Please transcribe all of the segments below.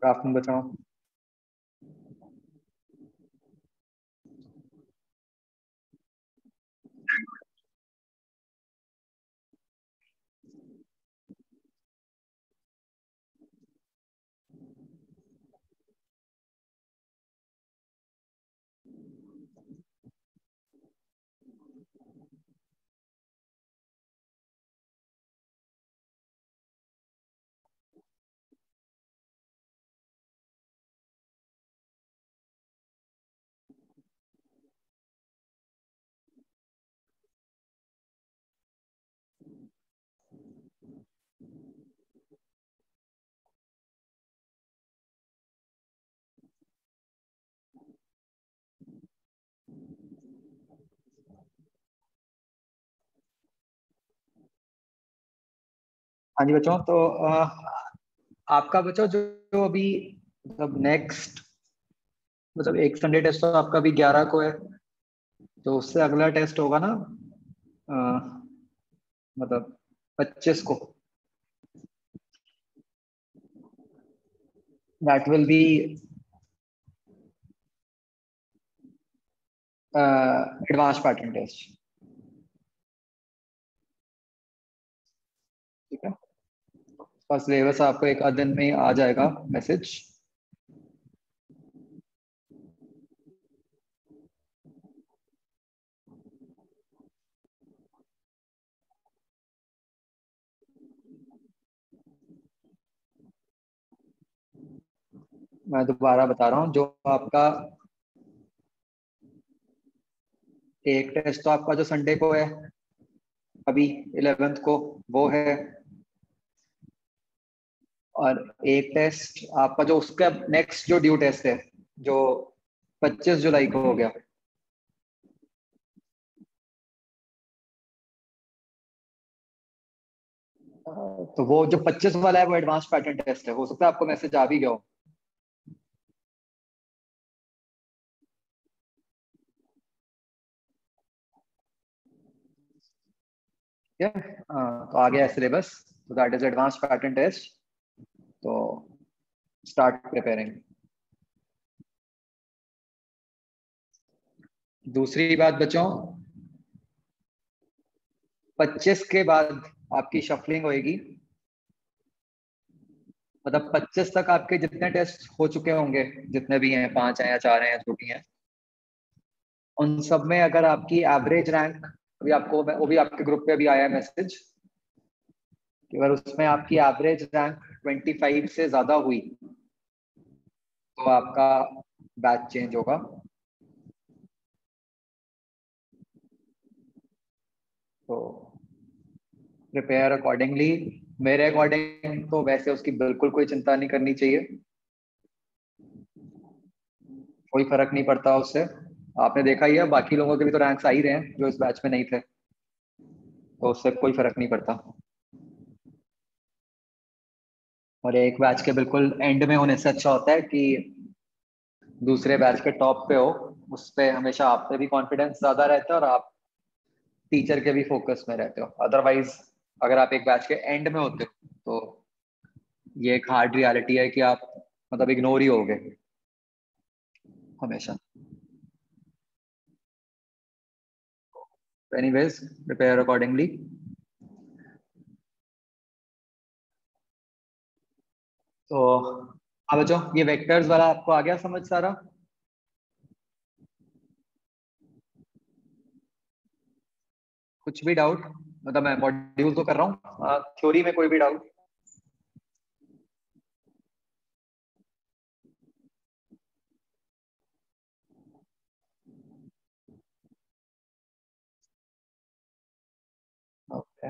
Rafting बचाओ। हाँ जी बच्चों, तो आपका बच्चों जो जो अभी मतलब नेक्स्ट मतलब एक संडे टेस्ट तो आपका अभी 11 को है। तो उससे अगला टेस्ट होगा ना, अ, मतलब 25 को। That will be advance pattern test. ठीक है, बस सिलेबस आपको एक आध दिन में ही आ जाएगा मैसेज। मैं दोबारा बता रहा हूँ, जो आपका एक टेस्ट तो आपका जो संडे को है अभी 11th को, वो है। और एक टेस्ट आपका जो उसका नेक्स्ट जो ड्यू टेस्ट है, जो 25 जुलाई को हो गया। तो वो जो 25 वाला है वो एडवांस पैटर्न टेस्ट है, हो सकता है आपको मैसेज आ भी गया हो। ठीक है, तो आ गया है सिलेबस। तो that is advance pattern test. तो स्टार्ट प्रिपेयरिंग। दूसरी बात बच्चों, 25 के बाद आपकी शफलिंग होएगी। मतलब 25 तक आपके जितने टेस्ट हो चुके होंगे, जितने भी हैं, 5 हैं या 4 हैं या जो भी हैं, उन सब में अगर आपकी एवरेज रैंक, अभी आपको वो भी आपके ग्रुप पे भी आया है मैसेज, कि अगर उसमें आपकी एवरेज रैंक 25 से ज्यादा हुई तो आपका बैच चेंज होगा। तो प्रिपेयर अकॉर्डिंगली। मेरे अकॉर्डिंग तो वैसे उसकी बिल्कुल कोई चिंता नहीं करनी चाहिए, कोई फर्क नहीं पड़ता उससे। आपने देखा ही है, बाकी लोगों के भी तो रैंक्स आ ही रहे हैं जो इस बैच में नहीं थे, तो उससे कोई फर्क नहीं पड़ता। और एक बैच के बिल्कुल एंड में होने से अच्छा होता है कि दूसरे बैच के टॉप पे हो, उस पे हमेशा आप पे भी कॉन्फिडेंस ज्यादा रहता है और आप टीचर के भी फोकस में रहते हो। अदरवाइज अगर आप एक बैच के एंड में होते हो तो ये एक हार्ड रियलिटी है कि आप मतलब इग्नोर ही होगे हमेशा। Anyways, prepare accordingly. तो अब बच्चों, ये वेक्टर्स वाला आपको आ गया समझ सारा? कुछ भी डाउट? मतलब मैं मॉड्यूल तो कर रहा हूँ, थ्योरी में कोई भी डाउट? ओके।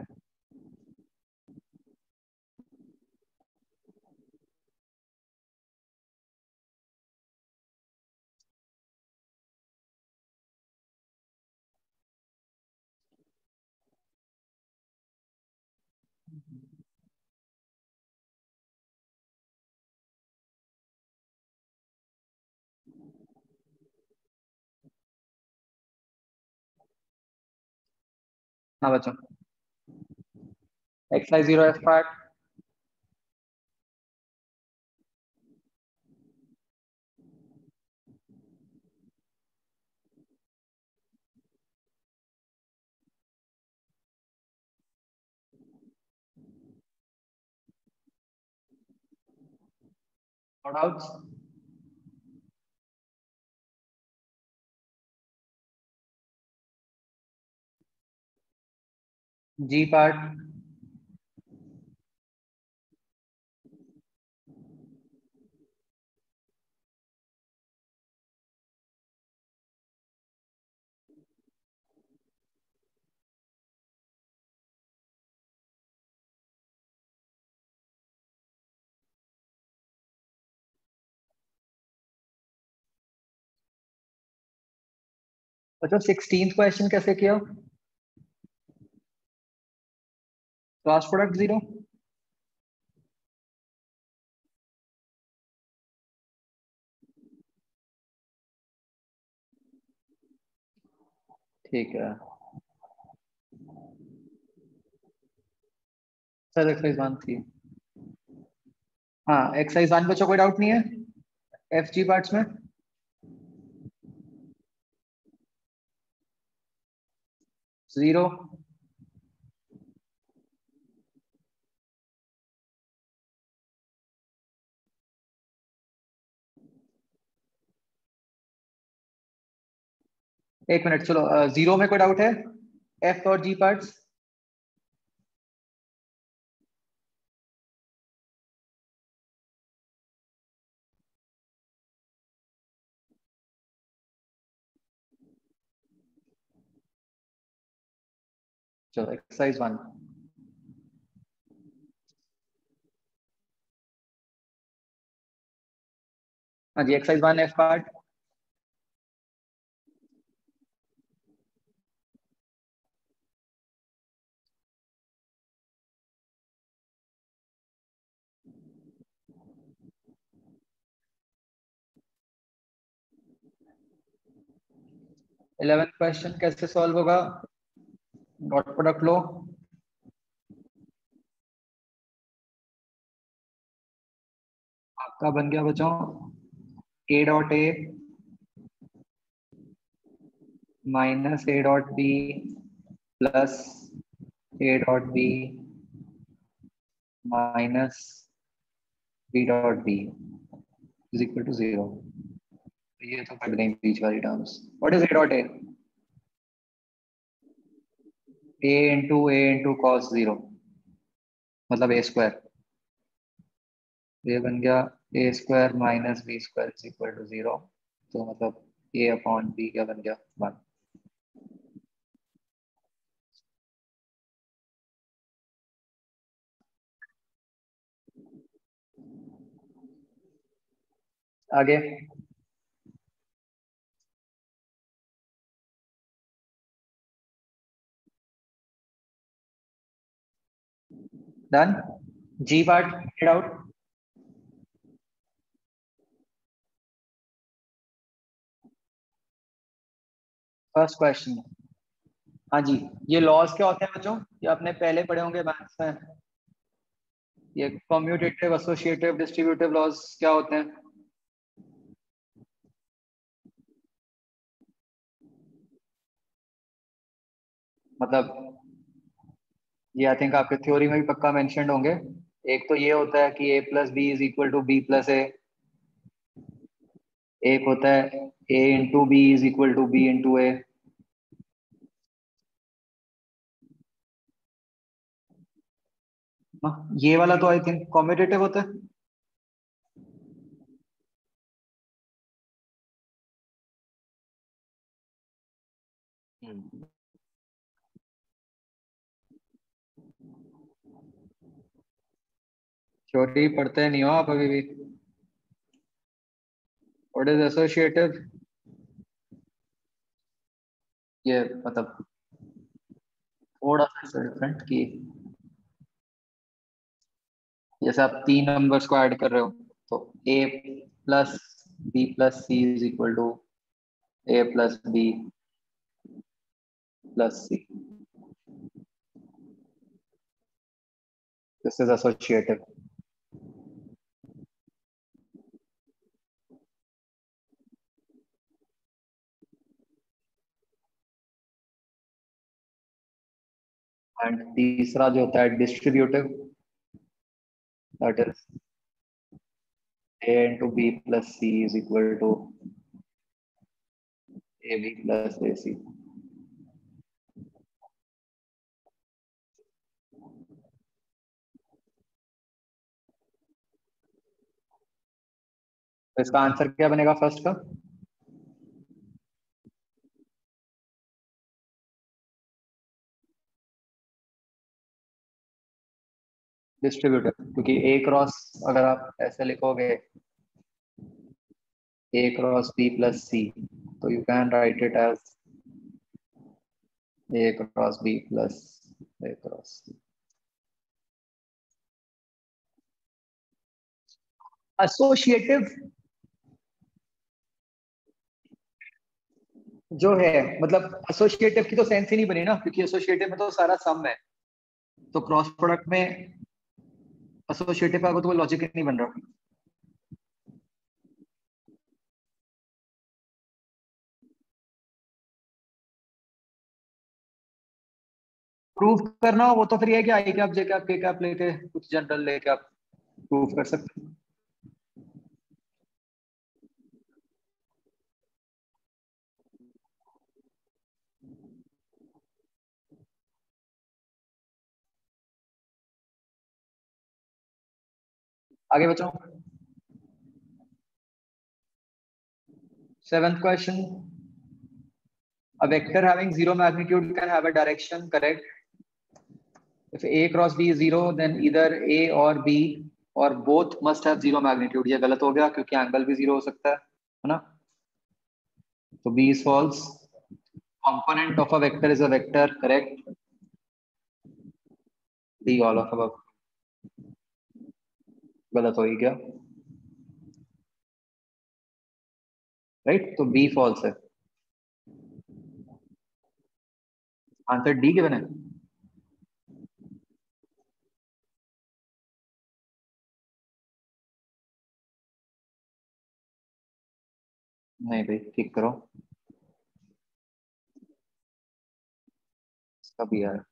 हाँ बच्चों, exercise 0 F part. No doubts? G part. अच्छा 16th क्वेश्चन कैसे किया? Cross product zero. ठीक है सर, एक्सरसाइज वन थी। हाँ एक्सरसाइज वन बच्चों कोई डाउट नहीं है एफ जी पार्ट्स में? जीरो। एक मिनट चलो, जीरो में कोई डाउट है? एफ और जी पार्ट्स। चलो एक्सरसाइज वन। हाँ जी exercise one F part. Eleventh question कैसे सॉल्व होगा? डॉट प्रोडक्ट लो। आपका बन गया बच्चों A dot A minus A dot B plus A dot B minus B dot B is equal to zero. ये तो कट गई बीच वाली terms. What is a dot A? A into cos zero, मतलब ए स्क्वायर। ये बन गया A square minus B square is equal to zero. तो मतलब ए अपॉन बी क्या बन गया? वन। आगे done. G part get out. First question. हाँ जी, ये लॉज क्या होते हैं बच्चों? ये आपने पहले पढ़े होंगे मैथ्स में। ये कम्यूटेटिव एसोसिएटिव डिस्ट्रीब्यूटिव लॉज क्या होते हैं? मतलब ये आई थिंक आपके थ्योरी में भी पक्का मेंशन्ड होंगे। एक तो ये होता है कि A plus B is equal to B plus A. एक होता है A into B is equal to B into A. ये वाला तो आई थिंक कॉम्पिटेटिव होता है। थ्योरी पढ़ते नहीं हो आप अभी भी? What is associative? ये मतलब थोड़ा सा डिफरेंट कि जैसे आप तीन नंबर्स को ऐड कर रहे हो तो A plus B plus C is equal to A plus B plus C. This is associative. And तीसरा जो होता है distributive, that is A into B plus C is equal to AB plus AC. तो इसका answer क्या बनेगा first का? Distributive, क्योंकि ए क्रॉस अगर आप ऐसे लिखोगे A cross B plus C, so you can write it as A cross B plus A cross C. Associative जो है, मतलब एसोसिएटिव की तो सेंस ही नहीं बनी ना, क्योंकि एसोसिएटिव में तो सारा सम है, तो क्रॉस प्रोडक्ट में एसोसिएटिव का तो लॉजिक नहीं बन रहा। प्रूफ करना हो वो तो फिर ये कि आई कैप जे कैप के कैप लेके कुछ जनरल लेके आप प्रूफ कर सकते हैं। आगे बचाओ। Seventh question, a vector having zero magnitude can have a direction, correct? If A cross B is zero, then either A or B or both must have zero magnitude. ये गलत हो गया क्योंकि एंगल भी जीरो हो सकता है ना? तो B is false. Component of a vector is a vector, correct? D all of above. गलत हो ही गया, राइट? तो B false है। आंसर डी गिवन है। नहीं भाई, ठीक करो, इसका भी यार।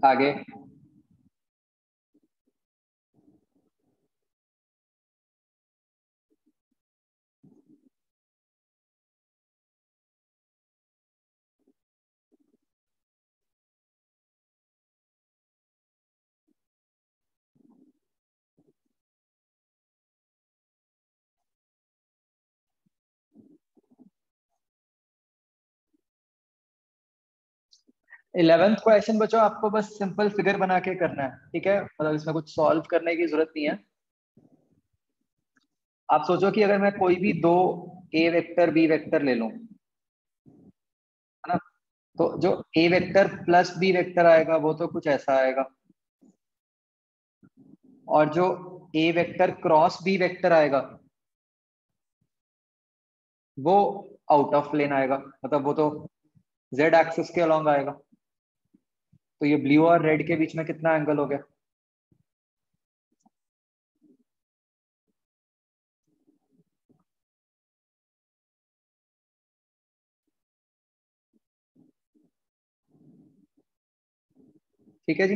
आगे 11th क्वेश्चन बच्चों आपको बस सिंपल फिगर बना के करना है, ठीक है? मतलब इसमें कुछ सॉल्व करने की जरूरत नहीं है। आप सोचो कि अगर मैं कोई भी दो ए वेक्टर बी वेक्टर ले लूं, है ना? तो जो ए वेक्टर प्लस बी वेक्टर आएगा वो तो कुछ ऐसा आएगा, और जो ए वेक्टर क्रॉस बी वेक्टर आएगा वो आउट ऑफ प्लेन आएगा, मतलब वो तो जेड एक्सिस के अलोंग आएगा। तो ये ब्लू और रेड के बीच में कितना एंगल हो गया? ठीक है जी।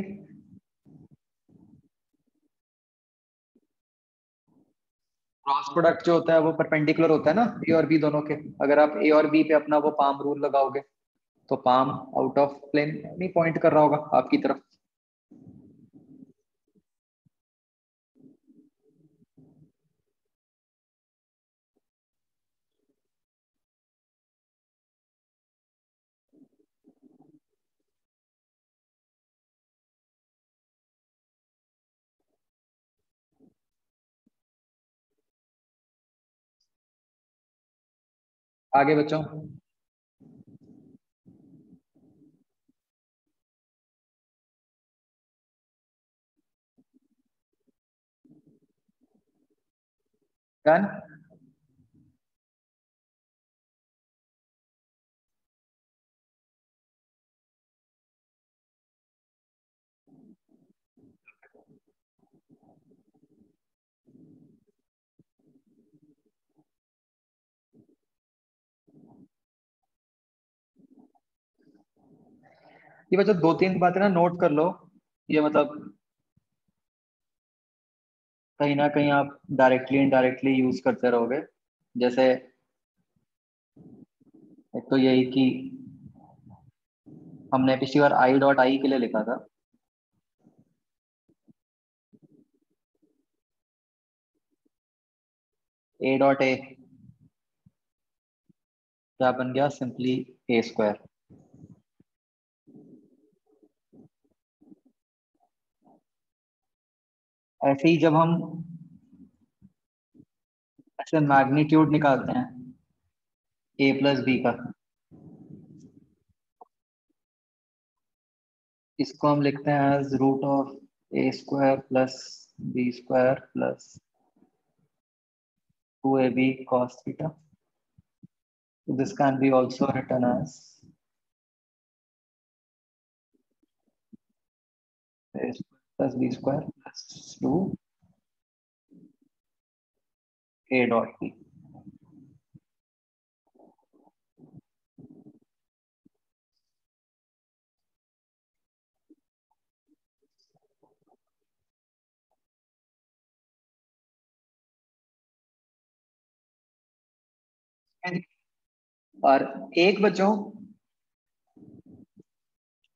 क्रॉस प्रोडक्ट जो होता है वो परपेंडिकुलर होता है ना ए और बी दोनों के। अगर आप ए और बी पे अपना वो पाम रूल लगाओगे तो पाम आउट ऑफ प्लेन नहीं पॉइंट कर रहा होगा आपकी तरफ। आगे बच्चों, डन। ये बच्चों दो तीन बातें ना नोट कर लो। ये मतलब कहीं ना कहीं आप डायरेक्टली इनडायरेक्टली यूज करते रहोगे। जैसे एक तो यही कि हमने पिछली बार आई डॉट आई के लिए लिखा था। ए डॉट ए क्या बन गया, सिंपली ए स्क्वायर। ऐसे ही जब हम ऐसे मैग्नीट्यूड निकालते हैं ए प्लस बी का, इसको हम लिखते हैं as root of a square plus b square plus 2ab cos theta. So this can be also written as a square plus b square plus 2a dot b. और एक बच्चों,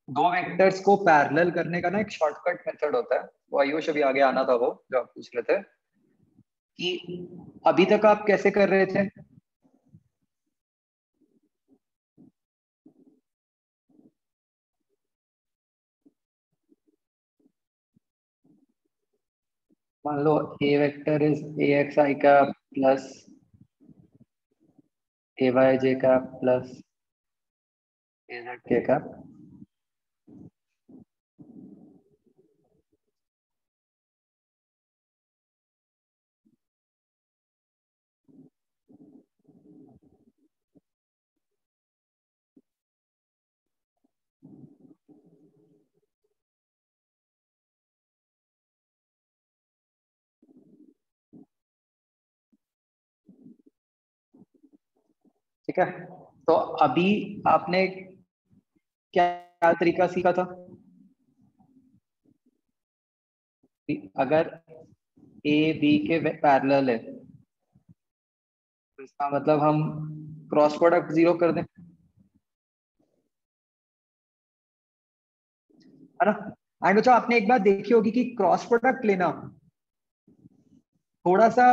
दो वेक्टर्स को पैरेलल करने का ना एक शॉर्टकट मेथड होता है, वो आयुष अभी आगे आना था, वो जो आप पूछ रहे थे कि अभी तक आप कैसे कर रहे थे। मान लो ए वेक्टर इज ए एक्स आई का प्लस ए वाई जे का प्लस ए जेड के का। ठीक है, तो अभी आपने क्या क्या तरीका सीखा था कि अगर ए बी के पैरेलल है तो इसका मतलब हम क्रॉस प्रोडक्ट जीरो कर दें, है ना। एंड बच्चों आपने एक बात देखी होगी कि क्रॉस प्रोडक्ट लेना थोड़ा सा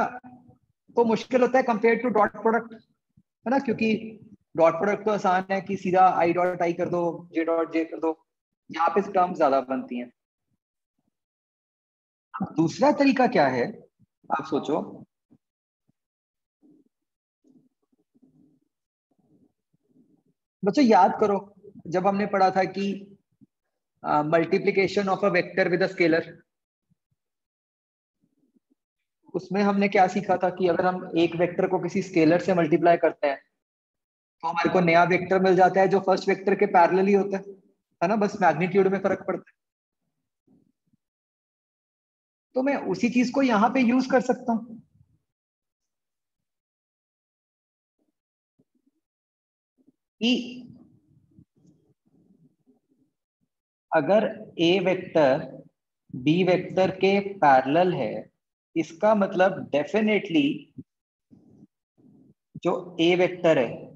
तो मुश्किल होता है कंपेयर टू डॉट प्रोडक्ट, है ना, क्योंकि डॉट प्रोडक्ट तो आसान है कि सीधा आई डॉट आई कर दो, जे डॉट जे कर दो। यहाँ पे टर्म्स ज्यादा बनती हैं। दूसरा तरीका क्या है, आप सोचो। बच्चों याद करो, जब हमने पढ़ा था कि multiplication of a vector with a scalar, उसमें हमने क्या सीखा था कि अगर हम एक वेक्टर को किसी स्केलर से मल्टीप्लाई करते हैं तो हमारे को नया वेक्टर मिल जाता है जो फर्स्ट वेक्टर के पैरेलल ही होता है ना, बस मैग्नीट्यूड में फर्क पड़ता है। तो मैं उसी चीज को यहाँ पे यूज कर सकता हूँ कि अगर ए वेक्टर बी वेक्टर के पैरेलल है, इसका मतलब डेफिनेटली जो ए वेक्टर है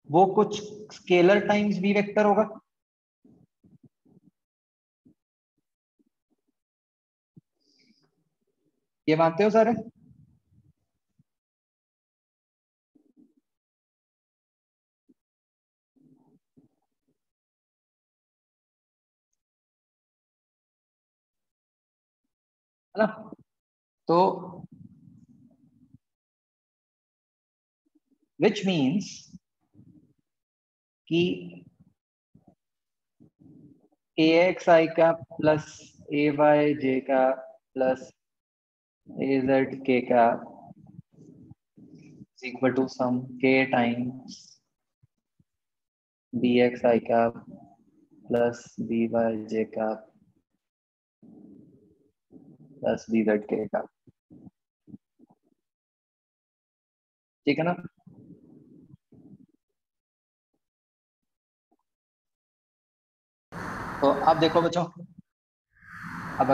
वो कुछ स्केलर टाइम्स बी वेक्टर होगा। ये मानते हो सारे? है ना, तो विच मीन्स कि ए एक्स आई का प्लस ए वाई जे का प्लस ए जेड के का इक्वल टू सम के टाइम्स बी एक्स आई का प्लस बी वाई जे का प्लस बी जेड के का। ठीक है ना। तो अब देखो बच्चों, अब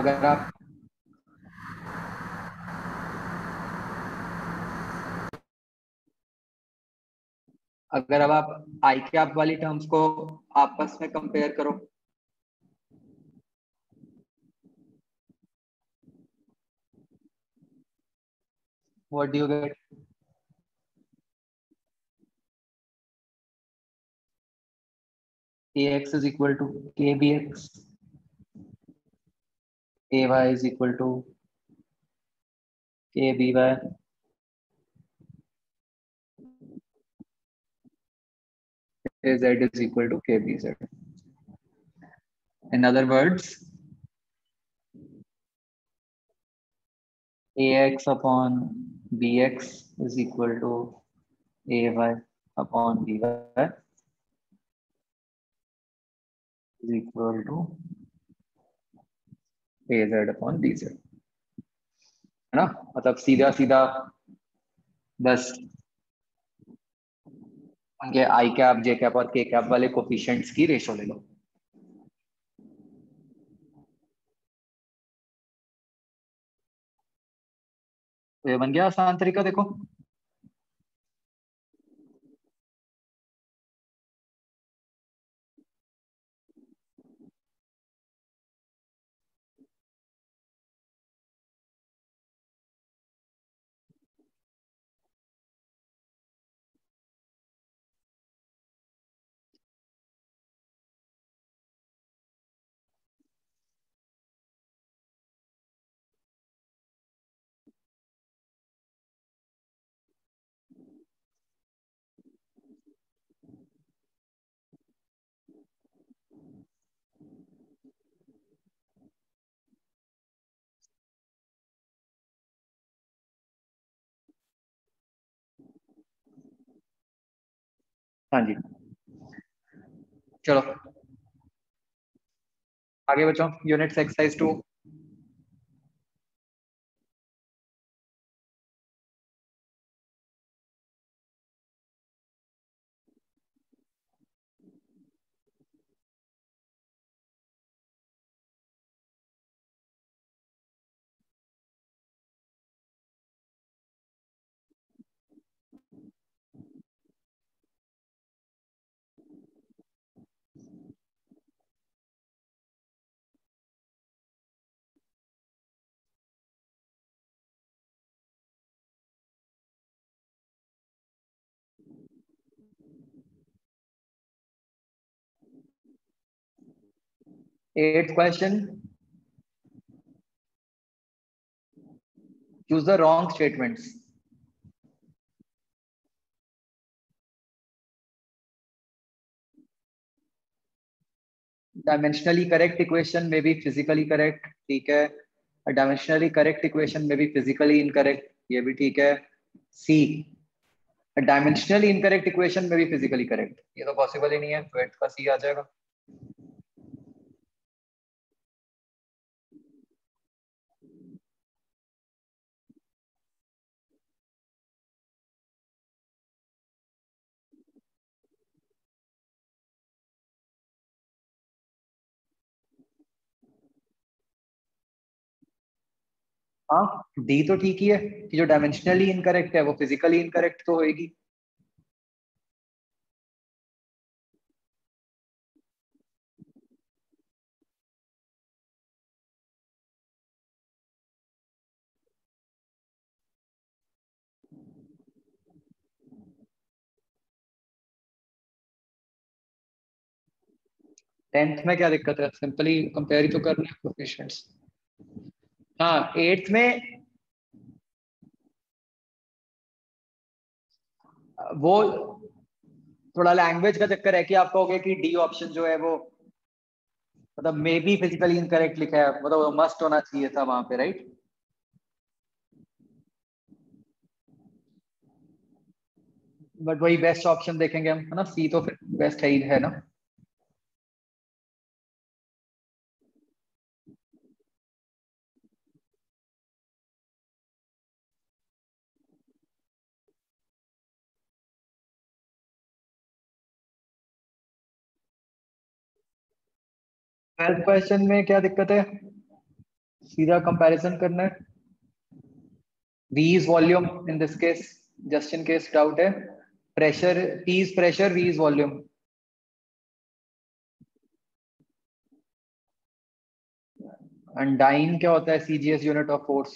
अगर अब आप आई कैप वाली टर्म्स को आपस में कंपेयर करो, what do you get? ax is equal to kbx, ay is equal to kby, az is equal to kbz. In other words, ax upon bx is equal to ay upon by is equal to az upon bz, है ना? मतलब सीधा सीधा बस उनके आई cap, जे cap और के cap वाले कोफिशिएंट्स की रेशो ले लो। तो ये बन गया आसान तरीका, देखो। हाँ जी, चलो आगे बच्चों, unit exercise 2। 8th question, choose the wrong statements. Dimensionally correct equation में भी फिजिकली करेक्ट, ठीक है। डायमेंशनली करेक्ट इक्वेशन में भी फिजिकली इनकरेक्ट, ये भी ठीक है। सी, डायमेंशनली इनकरेक्ट इक्वेशन में भी फिजिकली करेक्ट, ये तो पॉसिबल ही नहीं है, तो 8th का सी आ जाएगा। डी तो ठीक ही है कि जो डायमेंशनली इनकरेक्ट है वो फिजिकली इनकरेक्ट तो होएगी। 10th में क्या दिक्कत है, सिंपली कंपेयर ही तो करना है कोफिशिएंट्स। हाँ, 8th में वो थोड़ा लैंग्वेज का चक्कर है कि आप कहोगे कि डी ऑप्शन जो है वो मतलब मे बी फिजिकली इनकरेक्ट लिखा है, मतलब मस्ट होना चाहिए था वहां पे, राइट? बट वही बेस्ट ऑप्शन देखेंगे हम, है ना? सी तो फिर बेस्ट है ही, है ना? 12th क्वेश्चन में क्या दिक्कत है? सीधा कंपैरिजन करना है। V is volume in this case, just in case doubt है। pressure, P is pressure, V is volume। and dyne क्या होता है? CGS unit of force।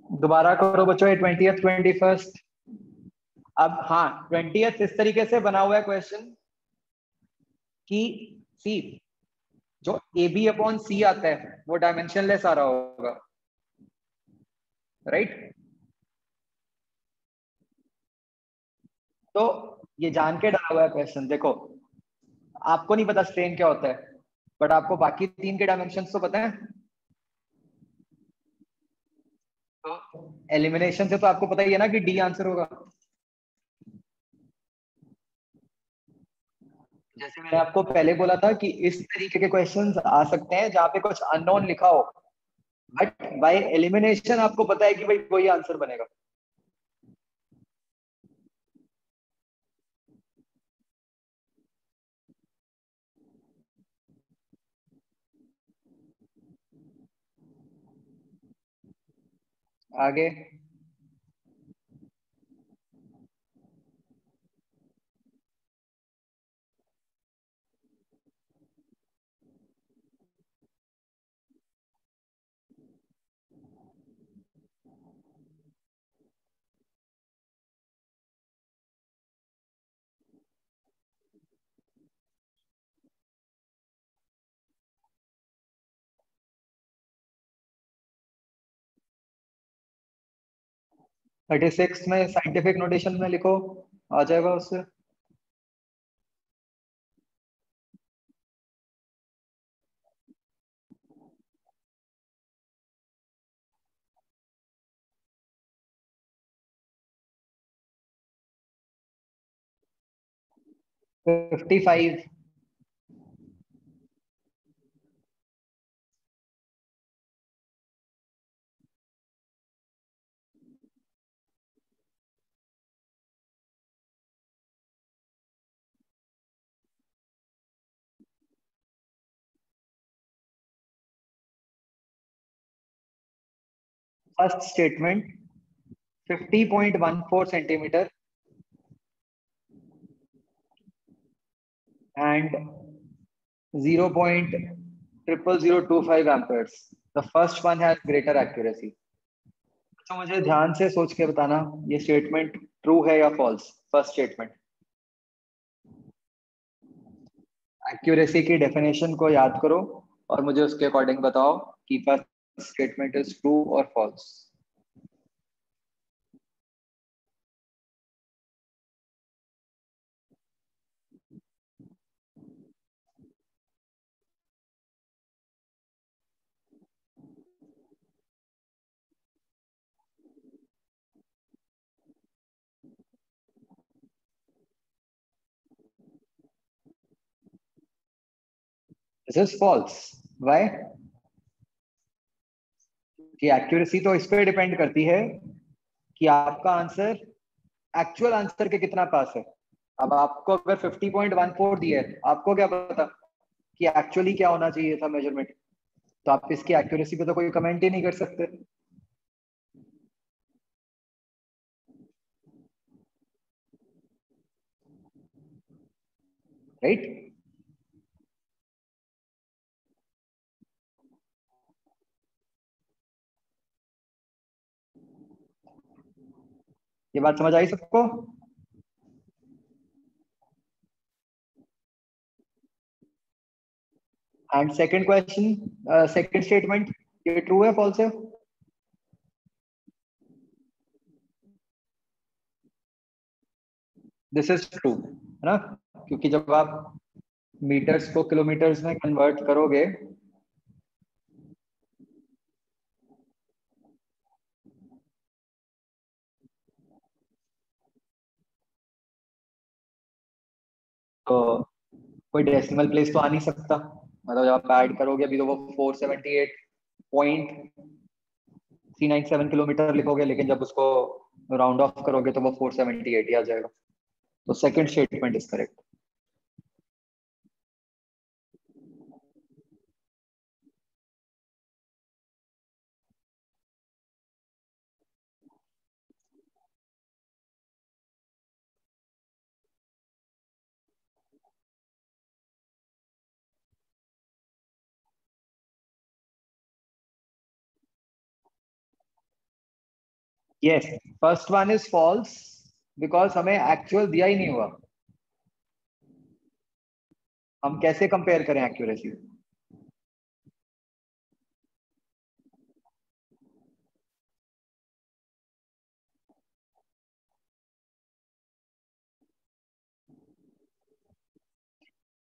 दोबारा करो बच्चों, 20th 21st। अब हाँ, 20th इस तरीके से बना हुआ है क्वेश्चन कि सी जो ए बी अपॉन सी आता है वो डायमेंशनलेस आ रहा होगा, राइट? तो ये जान के डाला हुआ है क्वेश्चन। देखो, आपको नहीं पता स्ट्रेन क्या होता है, बट आपको बाकी तीन के डायमेंशन तो पता है। तो एलिमिनेशन से तो आपको पता ही है ना कि डी आंसर होगा। जैसे मैंने आपको पहले बोला था कि इस तरीके के क्वेश्चंस आ सकते हैं जहां पे कुछ अननोन लिखा हो, बट बाय एलिमिनेशन आपको पता है कि भाई वही आंसर बनेगा। आगे थर्टी सिक्स में साइंटिफिक नोटेशन में लिखो, आ जाएगा उससे। Fifty five. First statement 50.14 centimetre and 0.00025 amperes. The first one has greater accuracy. तो मुझे ध्यान से सोच के बताना ये स्टेटमेंट ट्रू है या फॉल्स। फर्स्ट स्टेटमेंट, एक्यूरेसी की डेफिनेशन को याद करो और मुझे उसके अकॉर्डिंग बताओ कि फर्स्ट स्टेटमेंट इज ट्रू और false. This is false. Why? कि एक्यूरेसी तो इस पे डिपेंड करती है कि आपका आंसर एक्चुअल आंसर के कितना पास है। अब आपको अगर 50.14 दिया है, आपको क्या पता कि एक्चुअली क्या होना चाहिए था मेजरमेंट? तो आप इसकी एक्यूरेसी पे तो कोई कमेंट ही नहीं कर सकते, राइट? ये बात समझ आई सबको? And second question, second statement, ये ट्रू है फॉल्स है? दिस इज ट्रू, है ना? क्योंकि जब आप मीटर्स को किलोमीटर्स में कन्वर्ट करोगे, तो कोई डेसिमल प्लेस तो आ नहीं सकता। मतलब जब आप ऐड करोगे अभी तो वो 478.397 किलोमीटर लिखोगे, लेकिन जब उसको राउंड ऑफ करोगे तो वो 478 ही आ जाएगा। तो second statement is correct. Yes, first one is false because हमें एक्चुअल दिया ही नहीं हुआ। हम कैसे कंपेयर करें एक्यूरेसी?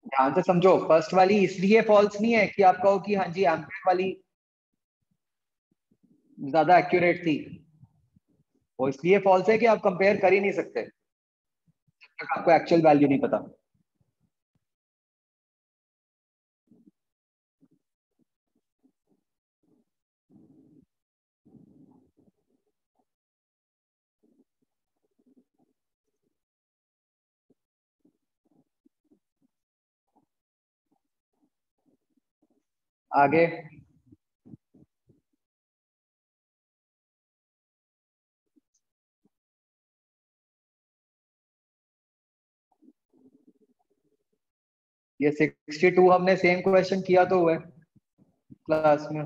ध्यान से समझो, फर्स्ट वाली इसलिए फॉल्स नहीं है कि आप कहो कि हाँ जी एम्पियर वाली ज्यादा एक्यूरेट थी। वो इसलिए फॉल्स है कि आप कंपेयर कर ही नहीं सकते जब तक आपको एक्चुअल वैल्यू नहीं पता। आगे। ये 62 हमने सेम क्वेश्चन किया तो हुआ है क्लास में।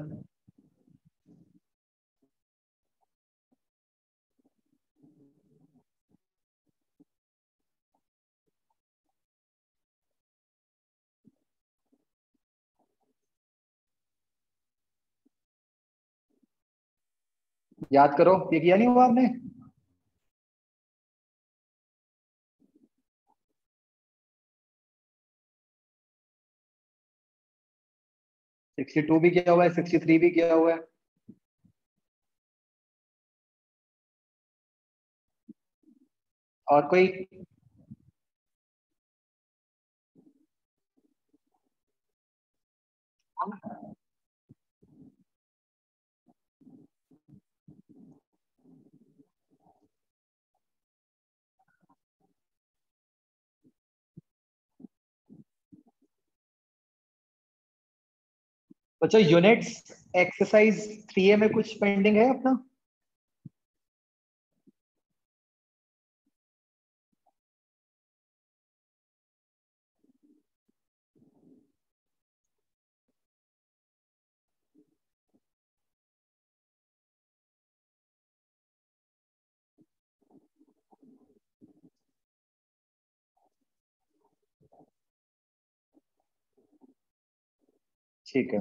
याद करो, ये किया नहीं हुआ आपने? 62 भी किया हुआ है, 63 भी किया हुआ है। और कोई? बच्चों यूनिट्स एक्सरसाइज 3A में कुछ पेंडिंग है अपना? ठीक है।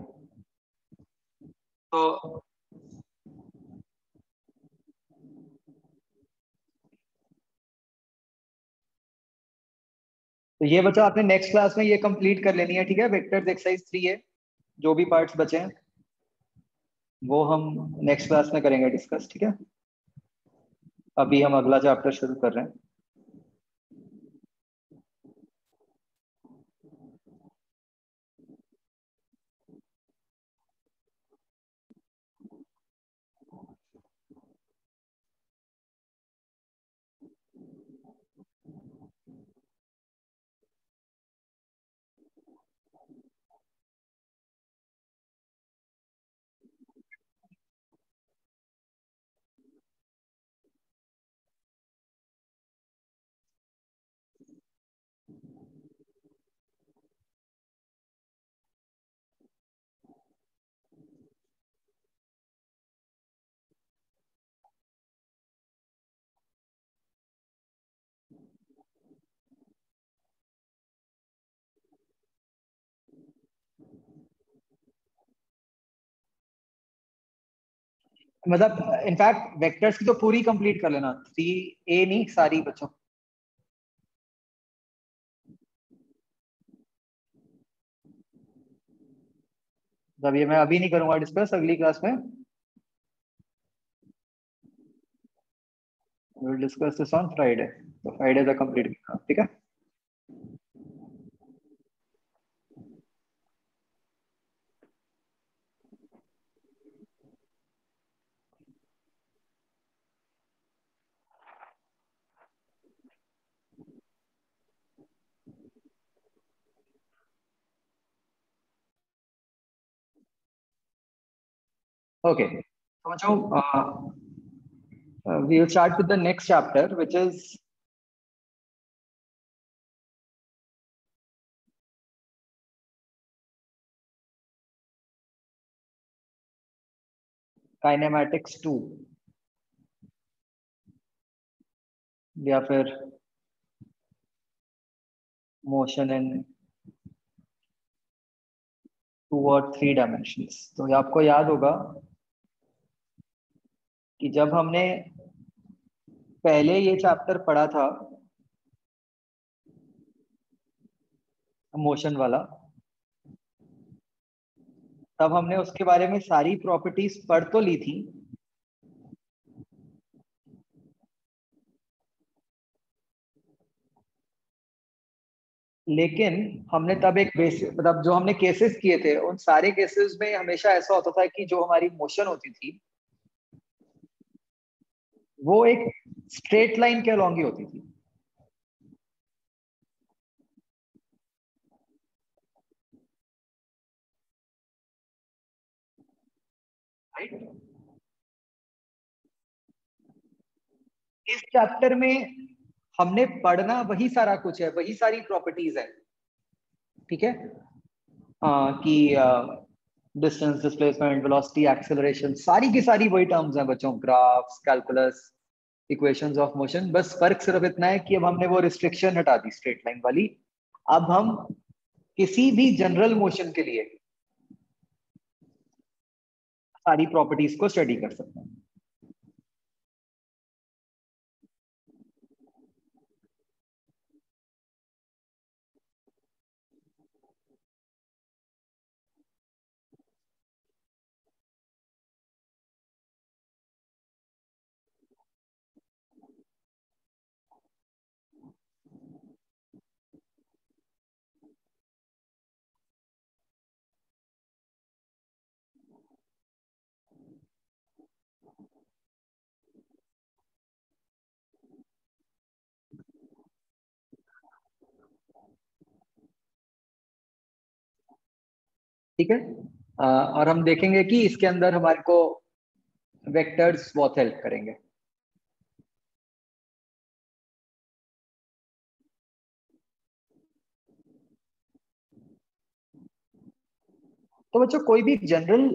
तो ये बच्चा आपने नेक्स्ट क्लास में ये कंप्लीट कर लेनी है, ठीक है? वेक्टर्स एक्सरसाइज 3A जो भी पार्ट्स बचे हैं वो हम नेक्स्ट क्लास में करेंगे डिस्कस, ठीक है? अभी हम अगला चैप्टर शुरू कर रहे हैं। मतलब इनफैक्ट वेक्टर्स की तो पूरी कंप्लीट कर लेना, 3A नहीं, सारी बच्चों। जब ये मैं अभी नहीं करूंगा डिस्कस, अगली क्लास में will discuss this on Friday. तो फ्राइडे तक कंप्लीट करना, ठीक है। ओके, तो बच्चों we will start with the next chapter which is kinematics 2, या फिर मोशन इन 2 और 3 डायमेंशंस। तो ये आपको याद होगा कि जब हमने पहले ये चैप्टर पढ़ा था, मोशन वाला, तब हमने उसके बारे में सारी प्रॉपर्टीज पढ़ तो ली थी, लेकिन हमने तब एक बेसिक, मतलब जो हमने केसेस किए थे उन सारे केसेस में हमेशा ऐसा होता था कि जो हमारी मोशन होती थी वो एक स्ट्रेट लाइन के अलॉन्ग ही होती थी, राइट। इस चैप्टर में हमने पढ़ना वही सारा कुछ है, वही सारी प्रॉपर्टीज है, ठीक है। कि डिस्टेंस, डिस्प्लेसमेंट, वेलोसिटी, एक्सेलरेशन, सारी की सारी वही टर्म्स हैं बच्चों, graphs, calculus, equations of motion. बस फर्क सिर्फ इतना है कि अब हमने वो रिस्ट्रिक्शन हटा दी स्ट्रेट लाइन वाली। अब हम किसी भी जनरल मोशन के लिए सारी प्रॉपर्टीज को स्टडी कर सकते हैं। ठीक है। और हम देखेंगे कि इसके अंदर हमारे को वेक्टर्स बहुत हेल्प करेंगे। तो बच्चों कोई भी जनरल,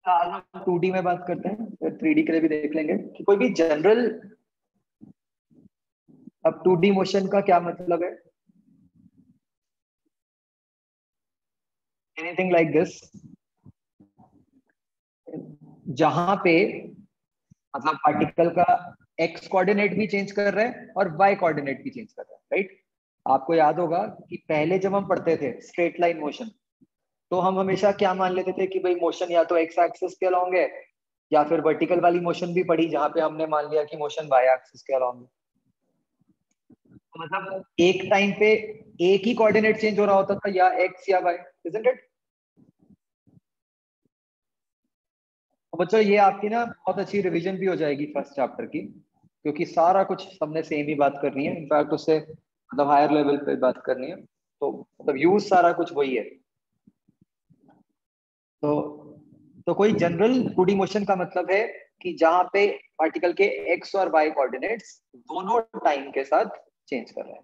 आज हम 2D में बात करते हैं, फिर 3D के लिए भी देख लेंगे कि कोई भी जनरल, अब 2D मोशन का क्या मतलब है। एनीथिंग लाइक दिस, जहां पे मतलब पार्टिकल का एक्स कोऑर्डिनेट भी चेंज कर रहा है और वाई कोऑर्डिनेट भी चेंज कर रहा है, राइट। आपको याद होगा कि पहले जब हम पढ़ते थे स्ट्रेट लाइन मोशन, तो हम हमेशा क्या मान लेते थे कि भाई मोशन या तो एक्स एक्सिस के अलॉन्ग है, या फिर वर्टिकल वाली मोशन भी पढ़ी जहां पे हमने मान लिया कि मोशन वाई एक्सिस के अलॉन्ग है। तो मतलब एक टाइम पे एक ही कोऑर्डिनेट चेंज हो रहा होता था, या एक्स या वाई, इजंट इट। तो बच्चों ये आपकी ना बहुत अच्छी रिवीजन भी हो जाएगी फर्स्ट चैप्टर की, क्योंकि सारा कुछ सबने सेम ही बात करनी है, इनफैक्ट उससे मतलब हायर लेवल पे बात करनी है। तो मतलब यूज सारा कुछ वही है। तो तो कोई जनरल 2D मोशन का मतलब है कि जहां पे पार्टिकल के एक्स और वाई कोऑर्डिनेट्स दोनों टाइम के साथ चेंज कर रहे हैं।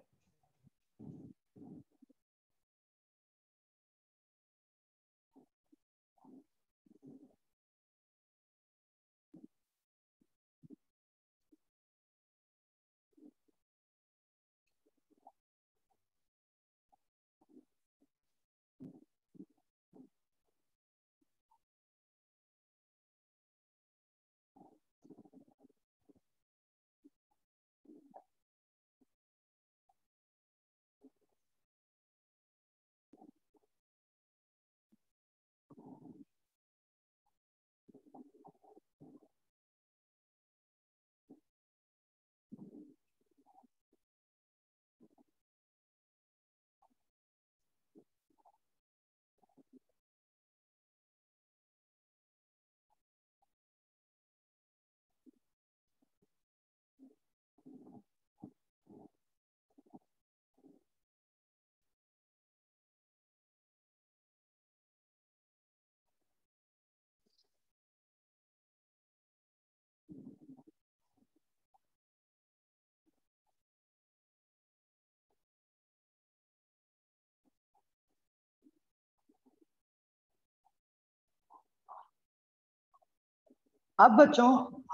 अब बच्चों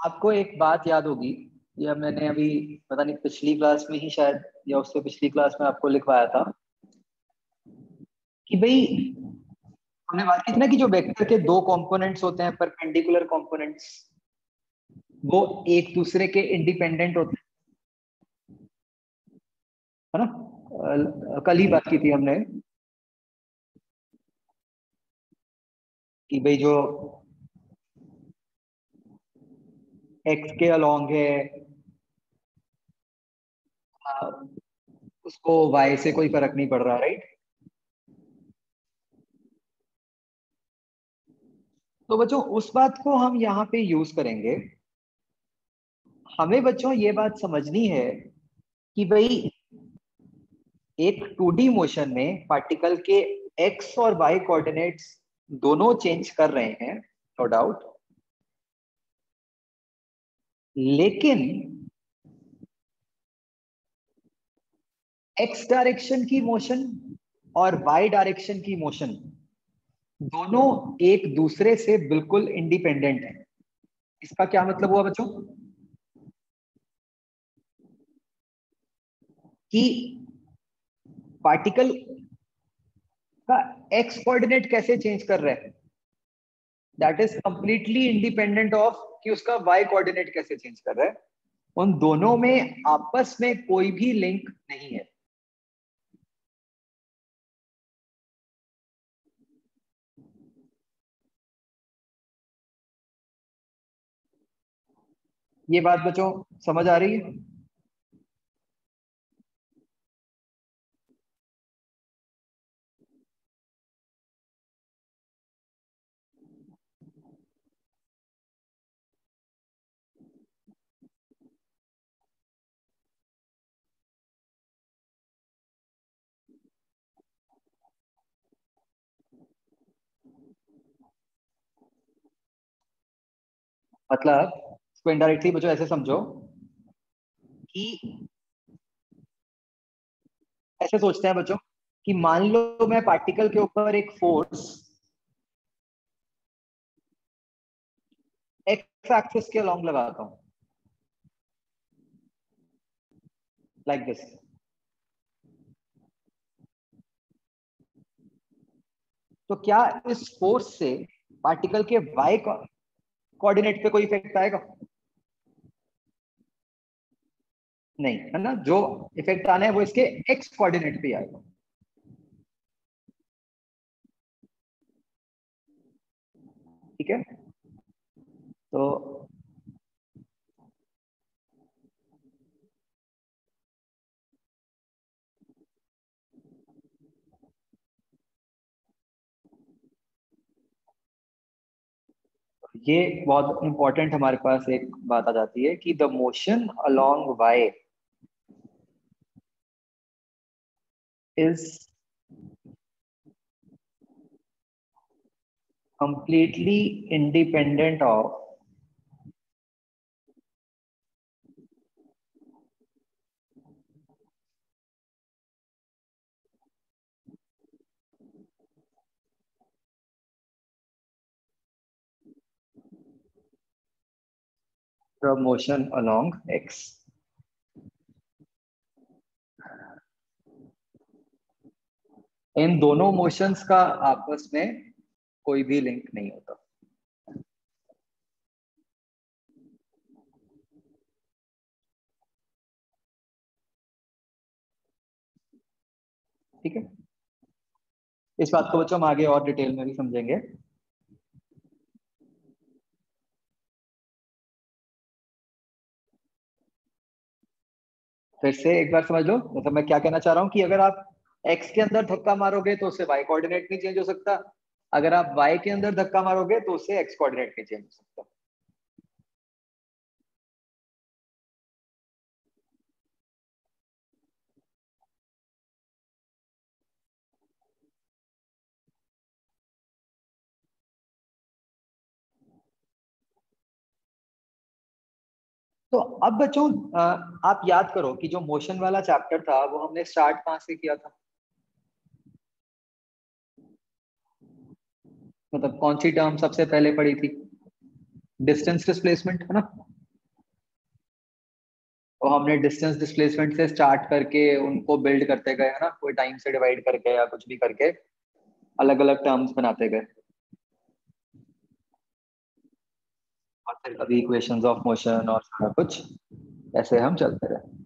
आपको एक बात याद होगी, या मैंने अभी पता नहीं पिछली क्लास में ही शायद या उससे पिछली क्लास में आपको लिखवाया था कि भाई हमने बात की थी ना कि जो वेक्टर के दो कंपोनेंट्स होते हैं परपेंडिकुलर कंपोनेंट्स, वो एक दूसरे के इंडिपेंडेंट होते हैं, है ना। कल ही बात की थी हमने कि भाई जो एक्स के अलोंग है आ, उसको वाई से कोई फर्क नहीं पड़ रहा, राइट। तो बच्चों उस बात को हम यहाँ पे यूज करेंगे। हमें बच्चों ये बात समझनी है कि भाई एक 2D मोशन में पार्टिकल के एक्स और वाई कोऑर्डिनेट्स दोनों चेंज कर रहे हैं, नो डाउट। लेकिन एक्स डायरेक्शन की मोशन और वाई डायरेक्शन की मोशन दोनों एक दूसरे से बिल्कुल इंडिपेंडेंट है। इसका क्या मतलब हुआ बच्चों कि पार्टिकल का एक्स कोऑर्डिनेट कैसे चेंज कर रहा है, that is completely independent of कि उसका वाई कोऑर्डिनेट कैसे चेंज कर रहा है। उन दोनों में आपस में कोई भी लिंक नहीं है। ये बात बच्चों समझ आ रही है। मतलब इसको इनडायरेक्टली बच्चों ऐसे समझो कि ऐसे सोचते हैं बच्चों कि मान लो मैं पार्टिकल के ऊपर एक फोर्स एक्स एक्सिस के अलोंग लगाता हूं, लाइक दिस। तो क्या इस फोर्स से पार्टिकल के वाई कोऑर्डिनेट पे कोई इफेक्ट आएगा? नहीं, है ना। जो इफेक्ट आना है वो इसके एक्स कोऑर्डिनेट पे आएगा। ठीक है। तो ये बहुत इंपॉर्टेंट हमारे पास एक बात आ जाती है कि the motion along y is completely independent of the motion along x। इन दोनों मोशंस का आपस में कोई भी लिंक नहीं होता। ठीक है। इस बात को बच्चों हम आगे और डिटेल में भी समझेंगे। फिर से एक बार समझ लो, मतलब मैं क्या कहना चाह रहा हूँ कि अगर आप एक्स के अंदर धक्का मारोगे तो उससे वाई कोऑर्डिनेट नहीं चेंज हो सकता। अगर आप वाई के अंदर धक्का मारोगे तो उससे एक्स कोऑर्डिनेट नहीं चेंज हो सकता। तो अब बच्चों आप याद करो कि जो मोशन वाला चैप्टर था वो हमने स्टार्ट कहाँ से किया था, मतलब कौन सी टर्म सबसे पहले पढ़ी थी? डिस्टेंस डिस्प्लेसमेंट है ना। तो हमने डिस्टेंस डिस्प्लेसमेंट से स्टार्ट करके उनको बिल्ड करते गए है ना, कोई टाइम से डिवाइड करके या कुछ भी करके अलग अलग टर्म्स बनाते गए, और फिर कभी इक्वेशंस ऑफ मोशन और सारा कुछ ऐसे हम चलते रहे।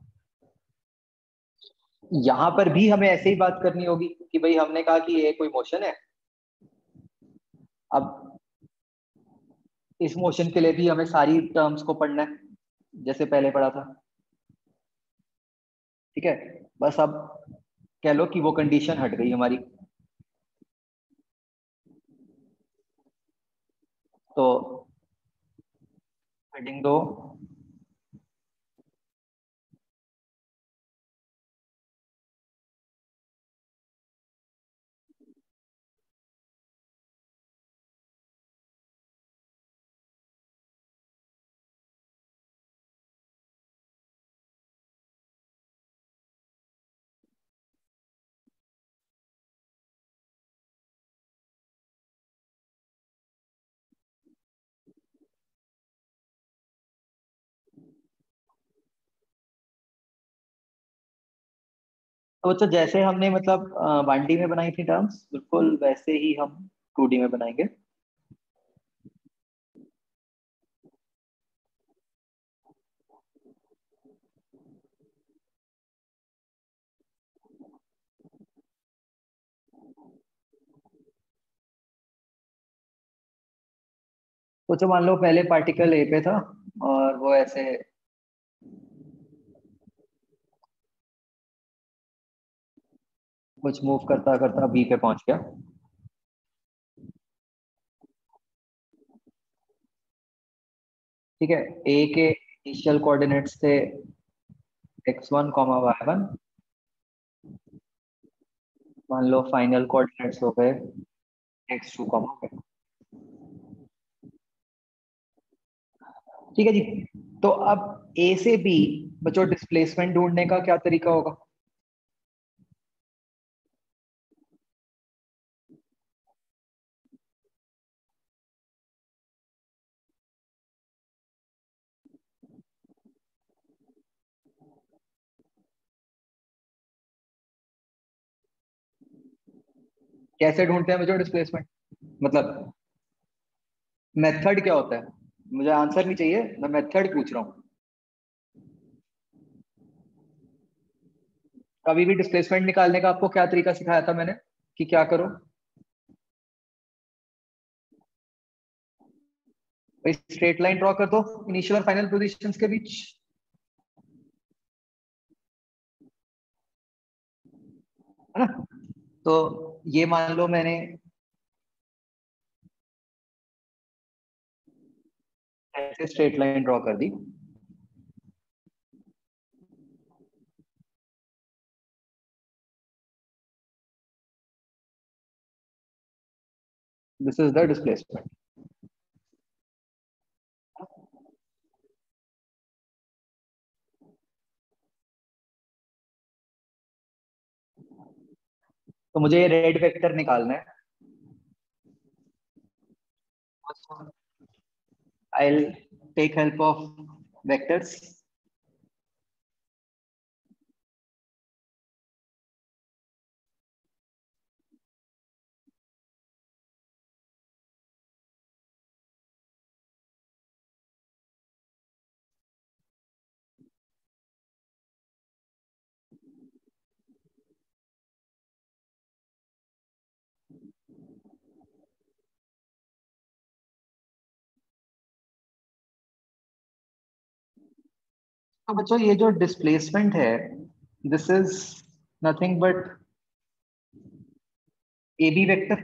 यहाँ पर भी हमें ऐसे ही बात करनी होगी कि भाई हमने कहा कि ये कोई मोशन है। अब इस मोशन के लिए भी हमें सारी टर्म्स को पढ़ना है जैसे पहले पढ़ा था। ठीक है, बस अब कह लो कि वो कंडीशन हट गई हमारी। तो हेडिंग दो, तो बच्चों जैसे हमने मतलब 1D में बनाई थी टर्म्स, बिल्कुल वैसे ही हम 2D में बनाएंगे। तो जो मान लो पहले पार्टिकल ए पे था और वो ऐसे कुछ मूव करता करता बी पे पहुंच गया। ठीक है, ए के इनिशियल कोऑर्डिनेट्स थे x1 y1। मान लो फाइनल कोऑर्डिनेट्स हो गए x2 y। ठीक है जी। तो अब ए से बी बच्चों डिस्प्लेसमेंट ढूंढने का क्या तरीका होगा? कैसे ढूंढते हैं बच्चों डिस्प्लेसमेंट? मतलब मेथड क्या होता है? मुझे आंसर नहीं चाहिए, मैं मेथड पूछ रहा हूँ। कभी भी डिस्प्लेसमेंट निकालने का आपको क्या तरीका सिखाया था मैंने कि क्या करो? स्ट्रेट लाइन ड्रॉ कर दो इनिशियल और फाइनल पोजीशंस के बीच, है ना। तो ये मान लो मैंने ऐसे स्ट्रेट लाइन ड्रॉ कर दी। This is the displacement. तो मुझे ये रेड वेक्टर निकालना है। I take help of vectors. तो बच्चों ये जो डिस्प्लेसमेंट है, this is nothing but A B vector.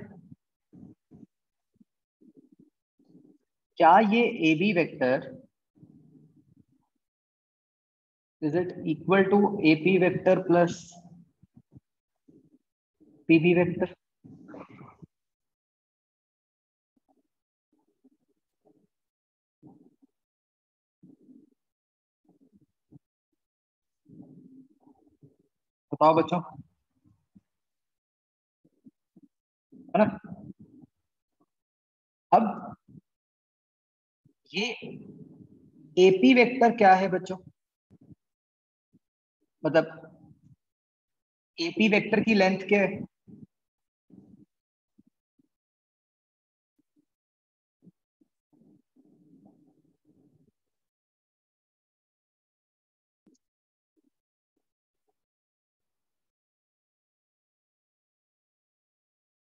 क्या ये A B vector is it equal to A P vector plus P B vector? बताओ बच्चों, है ना। अब ये एपी वेक्टर क्या है बच्चों? मतलब एपी वेक्टर की लेंथ क्या है?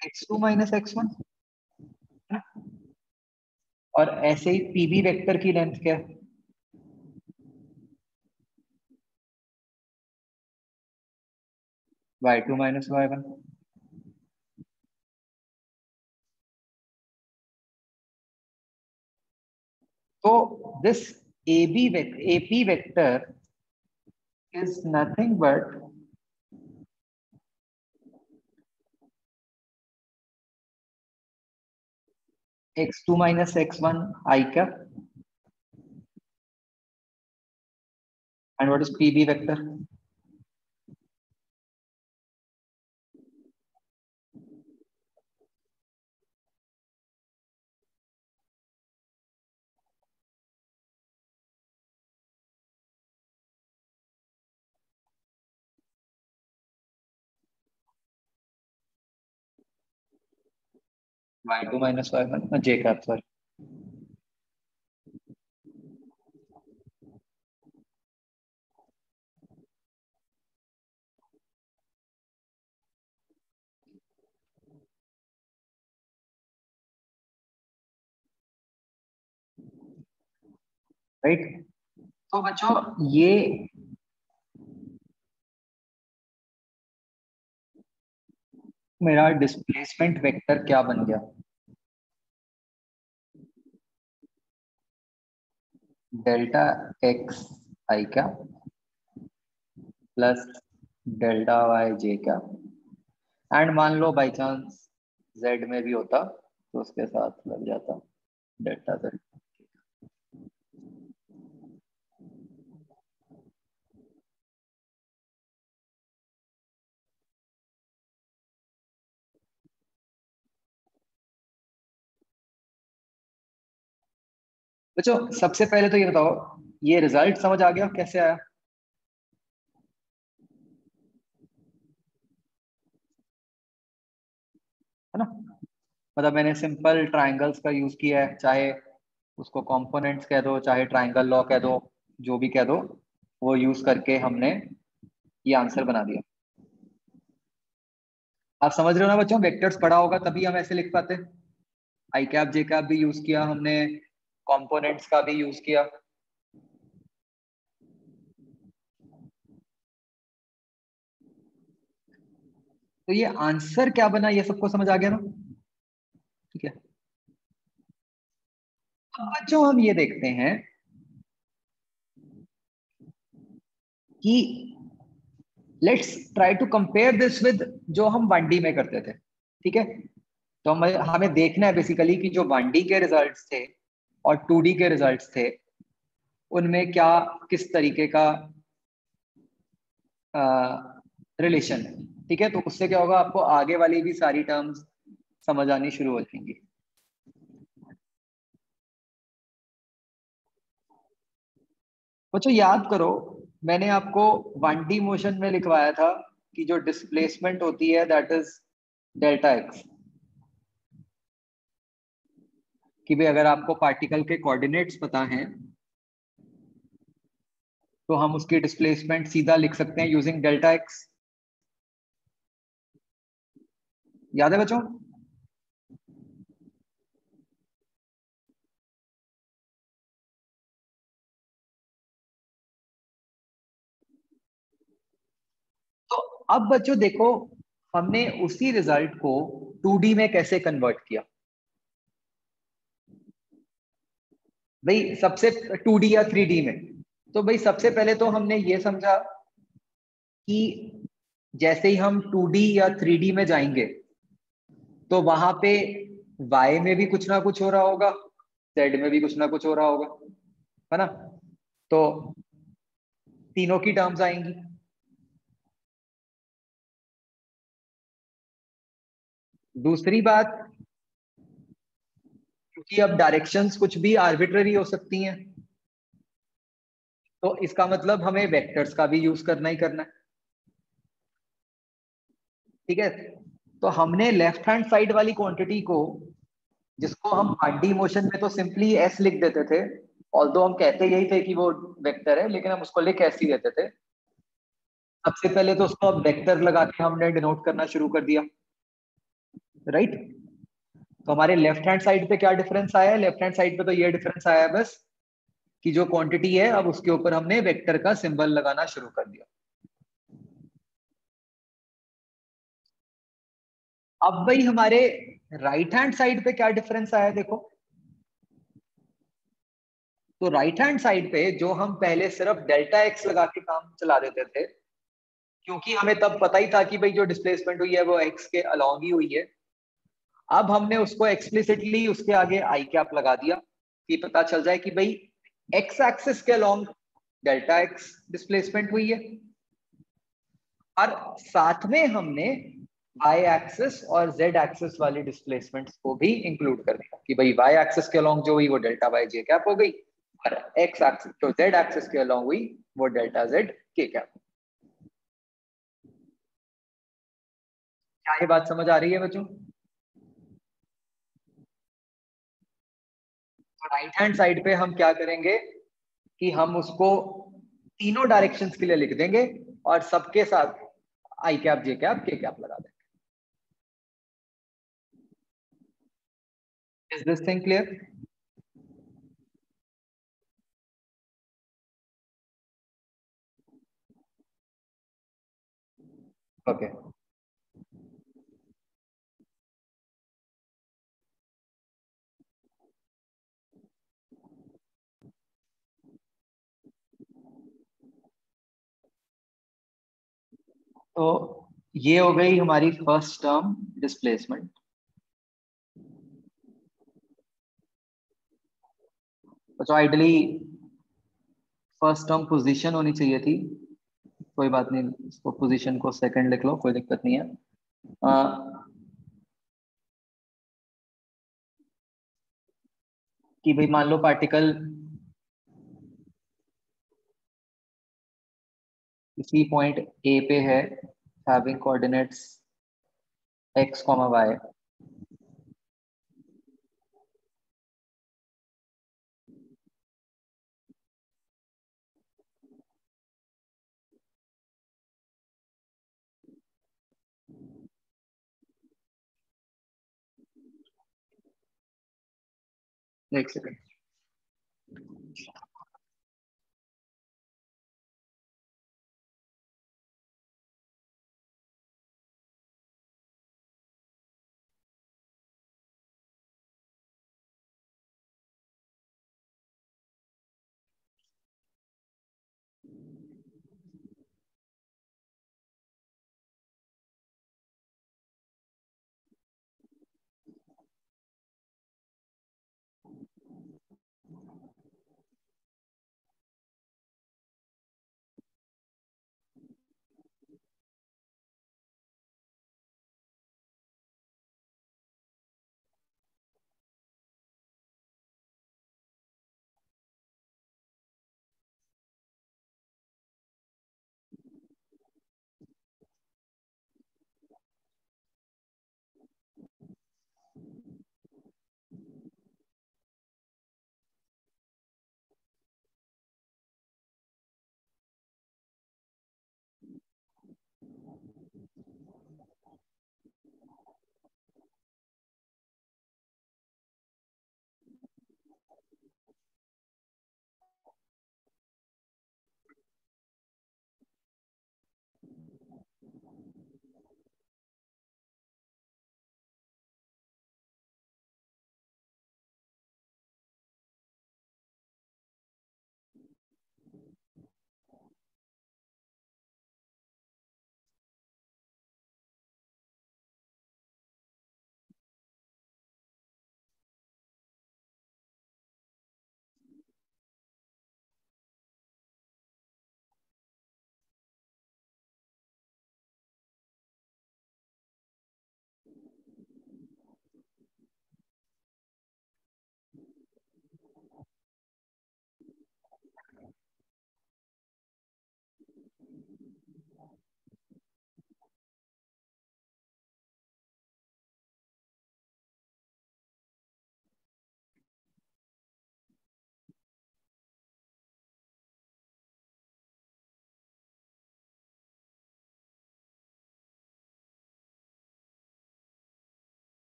x2 minus x1। और ऐसे ही पीबी वेक्टर की लेंथ क्या है? y2 minus y1। तो this AP vector is nothing but x2 minus x1 I cap. And what is PB vector? y2 minus y1 j cap, sorry. Right. तो बच्चों ये मेरा डिस्प्लेसमेंट वेक्टर क्या बन गया? Delta x i cap plus delta y j cap. And मान लो by chance Z में भी होता तो उसके साथ लग जाता डेल्टा जेड। बच्चों सबसे पहले तो ये बताओ, ये रिजल्ट समझ आ गया कैसे आया? है ना? मतलब मैंने सिंपल ट्राइंगल्स का यूज किया है, चाहे उसको कंपोनेंट्स कह दो चाहे ट्राइंगल लॉ कह दो, जो भी कह दो, वो यूज करके हमने ये आंसर बना दिया। आप समझ रहे हो ना बच्चों? वेक्टर्स पढ़ा होगा तभी हम ऐसे लिख पाते। आई कैप जे कैप भी यूज किया हमने, कंपोनेंट्स का भी यूज किया। तो ये आंसर क्या बना ये सबको समझ आ गया ना? ठीक है। अब बच्चों हम ये देखते हैं कि let's try to compare this with जो हम 1D में करते थे। ठीक है। तो हमें देखना है बेसिकली कि जो 1D के रिजल्ट्स थे और 2D के रिजल्ट्स थे उनमें क्या किस तरीके का रिलेशन है। ठीक है। तो उससे क्या होगा, आपको आगे वाली भी सारी टर्म्स समझ आनी शुरू हो जाएंगी। बच्चों याद करो, मैंने आपको 1D मोशन में लिखवाया था कि जो डिस्प्लेसमेंट होती है दैट इज डेल्टा एक्स। कि भाई अगर आपको पार्टिकल के कोऑर्डिनेट्स पता हैं तो हम उसकी डिस्प्लेसमेंट सीधा लिख सकते हैं यूजिंग डेल्टा एक्स। याद है बच्चों? तो अब बच्चों देखो, हमने उसी रिजल्ट को 2D में कैसे कन्वर्ट किया। भाई सबसे 2D या 3D में, तो भाई सबसे पहले तो हमने ये समझा कि जैसे ही हम 2D या 3D में जाएंगे तो वहां पे y में भी कुछ ना कुछ हो रहा होगा, z में भी कुछ ना कुछ हो रहा होगा, है ना? तो तीनों की टर्म्स आएंगी। दूसरी बात कि अब डायरेक्शंस कुछ भी आर्बिट्ररी हो सकती हैं, तो इसका मतलब हमें वेक्टर्स का भी यूज करना ही करना है। ठीक है, तो हमने लेफ्ट हैंड साइड वाली क्वांटिटी को, जिसको हम 1D मोशन में तो सिंपली एस लिख देते थे, ऑल्दो हम कहते यही थे कि वो वेक्टर है, लेकिन हम उसको लिख ऐसे ही देते थे। सबसे पहले तो उसको अब वेक्टर लगा के हमने डिनोट करना शुरू कर दिया, राइट। तो हमारे लेफ्ट हैंड साइड पे क्या डिफरेंस आया है? लेफ्ट हैंड साइड पे तो ये डिफरेंस आया है बस, कि जो क्वांटिटी है अब उसके ऊपर हमने वेक्टर का सिंबल लगाना शुरू कर दिया। अब भाई हमारे राइट हैंड साइड पे क्या डिफरेंस आया देखो। तो राइट हैंड साइड पे जो हम पहले सिर्फ डेल्टा एक्स लगा के काम चला देते थे, क्योंकि हमें तब पता ही था कि भाई जो डिस्प्लेसमेंट हुई है वो एक्स के अलोंग ही हुई है, अब हमने उसको एक्सप्लिसिटली उसके आगे आई कैप लगा दिया कि पता चल जाए कि भाई एक्स एक्सिस के अलोंग डेल्टा एक्स डिस्प्लेसमेंट हुई है, और साथ में हमने वाई एक्सिस और जेड एक्सिस वाली डिस्प्लेसमेंट्स को भी इंक्लूड कर दिया कि भाई वाई एक्सिस के अलोंग जो हुई वो डेल्टा वाई जे कैप हो गई, और एक्स एक्सिस जो जेड एक्सिस के अलोंग हुई वो डेल्टा जेड के कैप। क्या ये बात समझ आ रही है बच्चों? तो राइट हैंड साइड पे हम क्या करेंगे कि हम उसको तीनों डायरेक्शंस के लिए लिख देंगे और सबके साथ आई कैप जे कैप के कैप लगा देंगे। Is this thing clear? Okay. तो ये हो गई हमारी फर्स्ट टर्म डिस्प्लेसमेंट। तो आइडली फर्स्ट टर्म पोजीशन होनी चाहिए थी, कोई बात नहीं, इसको पोजीशन को सेकंड लिख लो, कोई दिक्कत नहीं है। कि भाई मान लो पार्टिकल किसी पॉइंट ए पे है, having coordinates x comma y. एक सेकंड।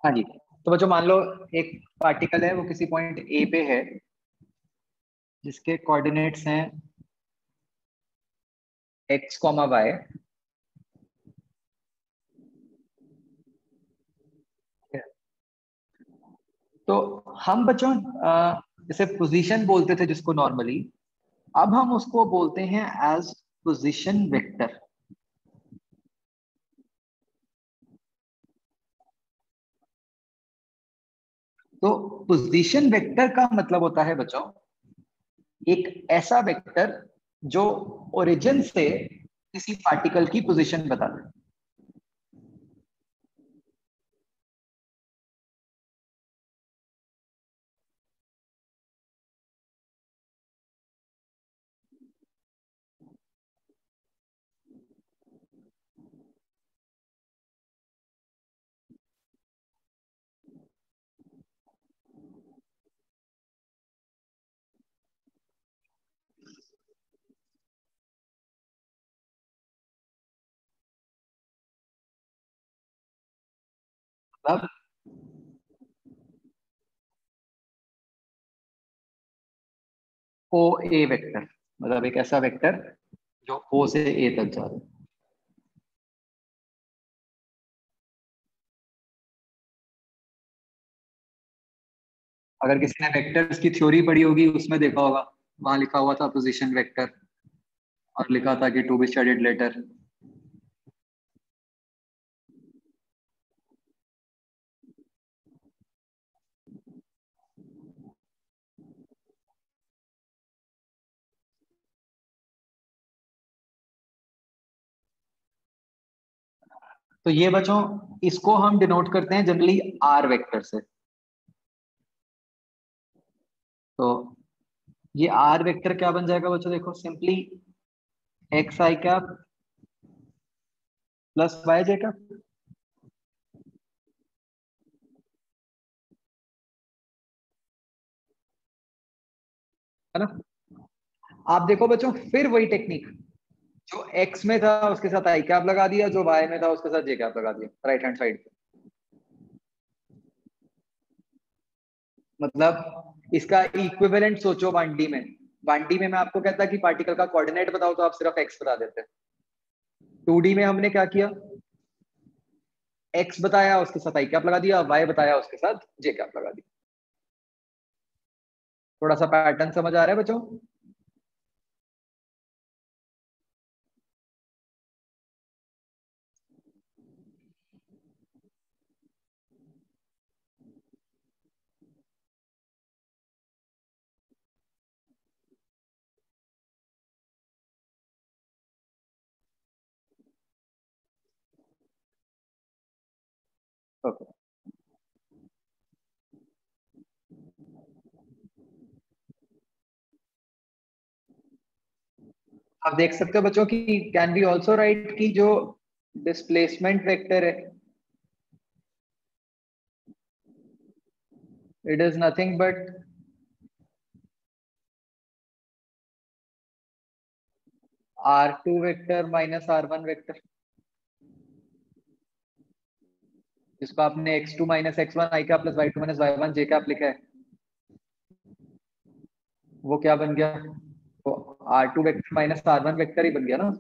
हाँ जी। तो बच्चों मान लो एक पार्टिकल है, वो किसी पॉइंट ए पे है, जिसके कोऑर्डिनेट्स हैं एक्स कॉमा वाई। तो हम बच्चों जैसे पोजीशन बोलते थे जिसको नॉर्मली, अब हम उसको बोलते हैं एज पोजीशन वेक्टर। तो पोजीशन वेक्टर का मतलब होता है बच्चों एक ऐसा वेक्टर जो ओरिजिन से किसी पार्टिकल की पोजीशन बताता है। मतलब ओ ए वेक्टर, मतलब एक ऐसा वेक्टर जो ओ से ए तक जा रहा है। अगर किसी ने वेक्टर्स की थ्योरी पढ़ी होगी, उसमें देखा होगा, वहां लिखा हुआ था पोजीशन वेक्टर, और लिखा था कि टू बी स्टडीड लेटर। तो ये बच्चों, इसको हम डिनोट करते हैं जनरली आर वेक्टर से। तो ये आर वेक्टर क्या बन जाएगा बच्चों, देखो simply x i cap plus Y j cap, है ना। आप देखो बच्चों, फिर वही टेक्निक, जो एक्स में था उसके साथ आई कैप लगा दिया, जो वाई में था उसके साथ जे कैप लगा दिया राइट हैंड साइड पे। मतलब इसका इक्विवेलेंट सोचो 1D में। 1D में मैं आपको कहता कि पार्टिकल का कोऑर्डिनेट बताओ, तो आप सिर्फ एक्स बता देते। 2D में हमने क्या किया, एक्स बताया उसके साथ आई कैप लगा दिया, वाई बताया उसके साथ जे कैप लगा दिया। थोड़ा सा पैटर्न समझ आ रहा है बच्चों। ओके। आप देख सकते हो बच्चों कि कैन बी ऑल्सो राइट कि जो डिस्प्लेसमेंट वेक्टर है, it is nothing but R2 vector minus R1 vector, जिसको आपने x2 minus x1 I cap plus y2 minus y1 J cap लिखा है। वो क्या बन गया, वो R2 vector minus R1 vector ही बन गया ना।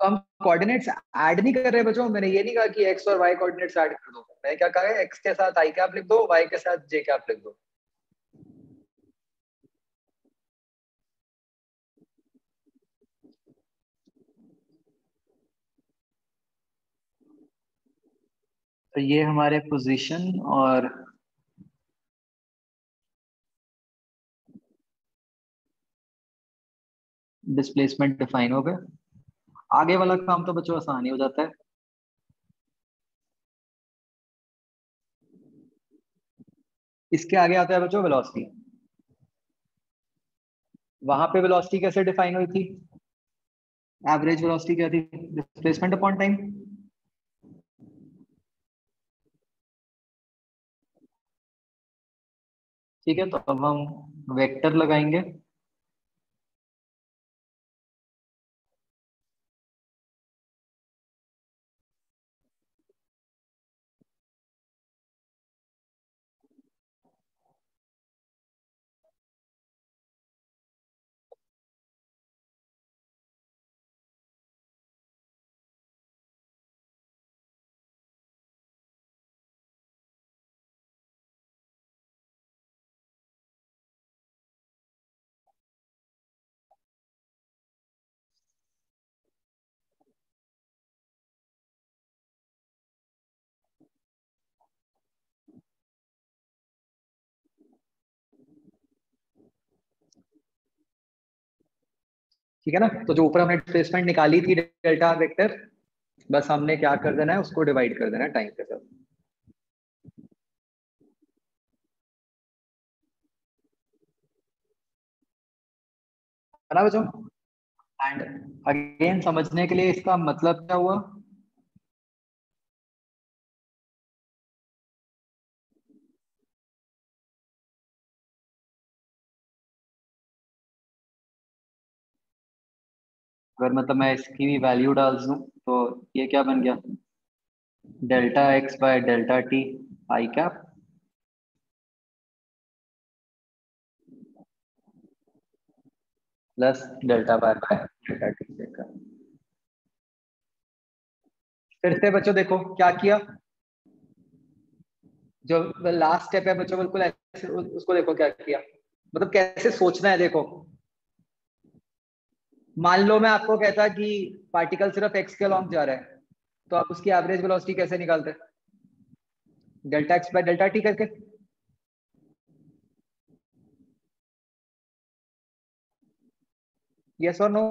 तो हम कोऑर्डिनेट्स ऐड नहीं कर रहे बच्चों, मैंने ये नहीं कहा कि एक्स और वाई कोऑर्डिनेट्स ऐड कर दो। मैंने क्या कहा है, एक्स के साथ आई कैप लिख दो, वाई के साथ जे कैप लिख दो। तो ये हमारे पोजीशन और डिस्प्लेसमेंट डिफाइन हो गए। आगे वाला काम तो बच्चों आसान ही हो जाता है। इसके आगे आता है बच्चों वेलोसिटी। वहां पे वेलोसिटी कैसे डिफाइन हुई थी? एवरेज वेलोसिटी क्या थी? Displacement upon time. ठीक है, तो अब हम वेक्टर लगाएंगे। ठीक है ना, तो जो ऊपर हमने डिस्प्लेसमेंट निकाली थी डेल्टा वेक्टर, बस हमने क्या कर देना है, उसको डिवाइड कर देना है टाइम के साथ। है ना बच्चों? एंड अगेन समझने के लिए इसका मतलब क्या हुआ? अगर मतलब मैं इसकी भी वैल्यू डाल दूं तो ये क्या बन गया? Delta x by delta t i cap plus delta y by delta t. फिर से बच्चों देखो क्या किया। जो लास्ट स्टेप है बच्चों, बिल्कुल ऐसे उसको देखो क्या किया। मतलब कैसे सोचना है देखो। मान लो मैं आपको कहता कि पार्टिकल सिर्फ एक्स के अलॉन्ग जा रहा है, तो आप उसकी एवरेज वेलोसिटी कैसे निकालते? Delta x by delta t करके। यस और नो?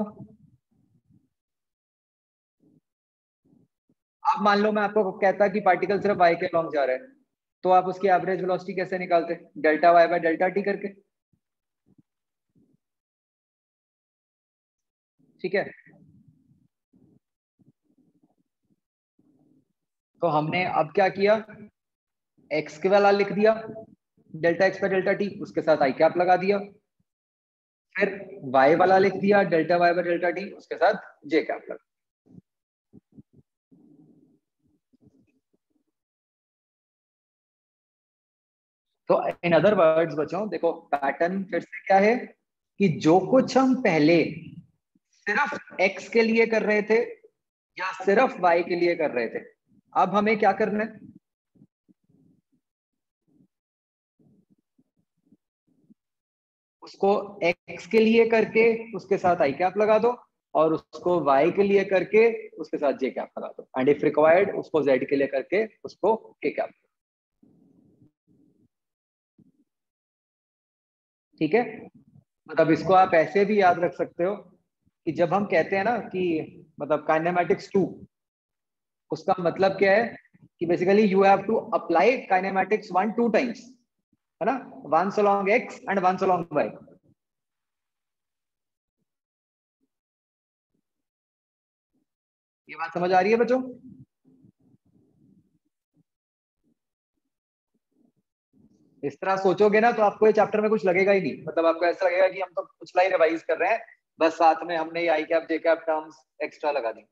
आप मान लो मैं आपको कहता कि पार्टिकल सिर्फ वाई के अलॉन्ग जा रहा है, तो आप उसकी एवरेज वेलोसिटी कैसे निकालते? Delta y by delta t करके। ठीक है, तो हमने अब क्या किया? एक्स के वाला लिख दिया delta x by delta t, उसके साथ आई कैप लगा दिया। फिर वाई वाला लिख दिया delta y by delta t, उसके साथ जे कैप लगा। तो इन अदर वर्ड्स बच्चों देखो, पैटर्न फिर से क्या है कि जो कुछ हम पहले सिर्फ एक्स के लिए कर रहे थे या सिर्फ वाई के लिए कर रहे थे, अब हमें क्या करना है? उसको एक्स के लिए करके उसके साथ आई कैप लगा दो, और उसको वाई के लिए करके उसके साथ जे कैप लगा दो, एंड इफ रिक्वायर्ड उसको जेड के लिए करके उसको के कैप। ठीक है, मतलब इसको आप ऐसे भी याद रख सकते हो कि जब हम कहते हैं ना कि मतलब काइनेमैटिक्स टू, उसका मतलब क्या है कि basically you have to apply kinematics one two times, है ना? Once along x and once along y. ये बात समझ आ रही है बच्चों? इस तरह सोचोगे ना तो आपको ये चैप्टर में कुछ लगेगा ही नहीं, मतलब आपको ऐसा लगेगा कि हम तो कुछ ही रिवाइज कर रहे हैं, बस साथ में हमने ये आई कैप जे कैप टर्म्स एक्स्ट्रा लगा दी।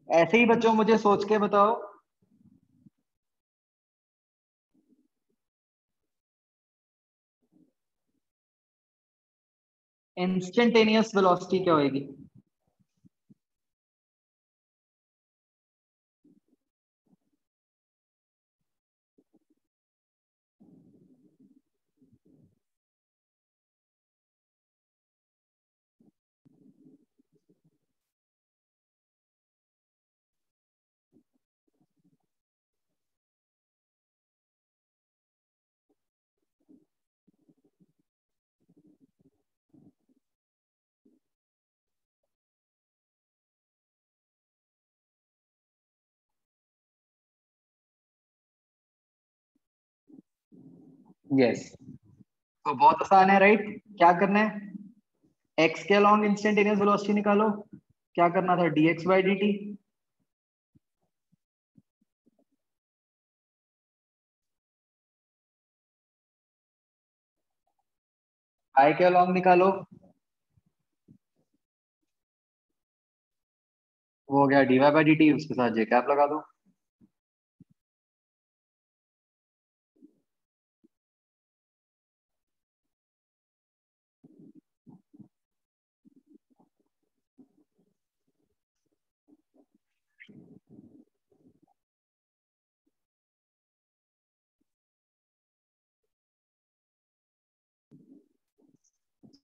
ऐसे ही बच्चों मुझे सोच के बताओ, इंस्टेंटेनियस वेलोसिटी क्या होगी? यस, तो बहुत आसान है राइट। क्या करना है, एक्स के अलॉन्ग इंस्टेंटेनियस वेलोसिटी निकालो। क्या करना था, dx बाई dt। आई के अलॉन्ग निकालो, वो हो गया dy बाई dt, उसके साथ जे कैप लगा दो।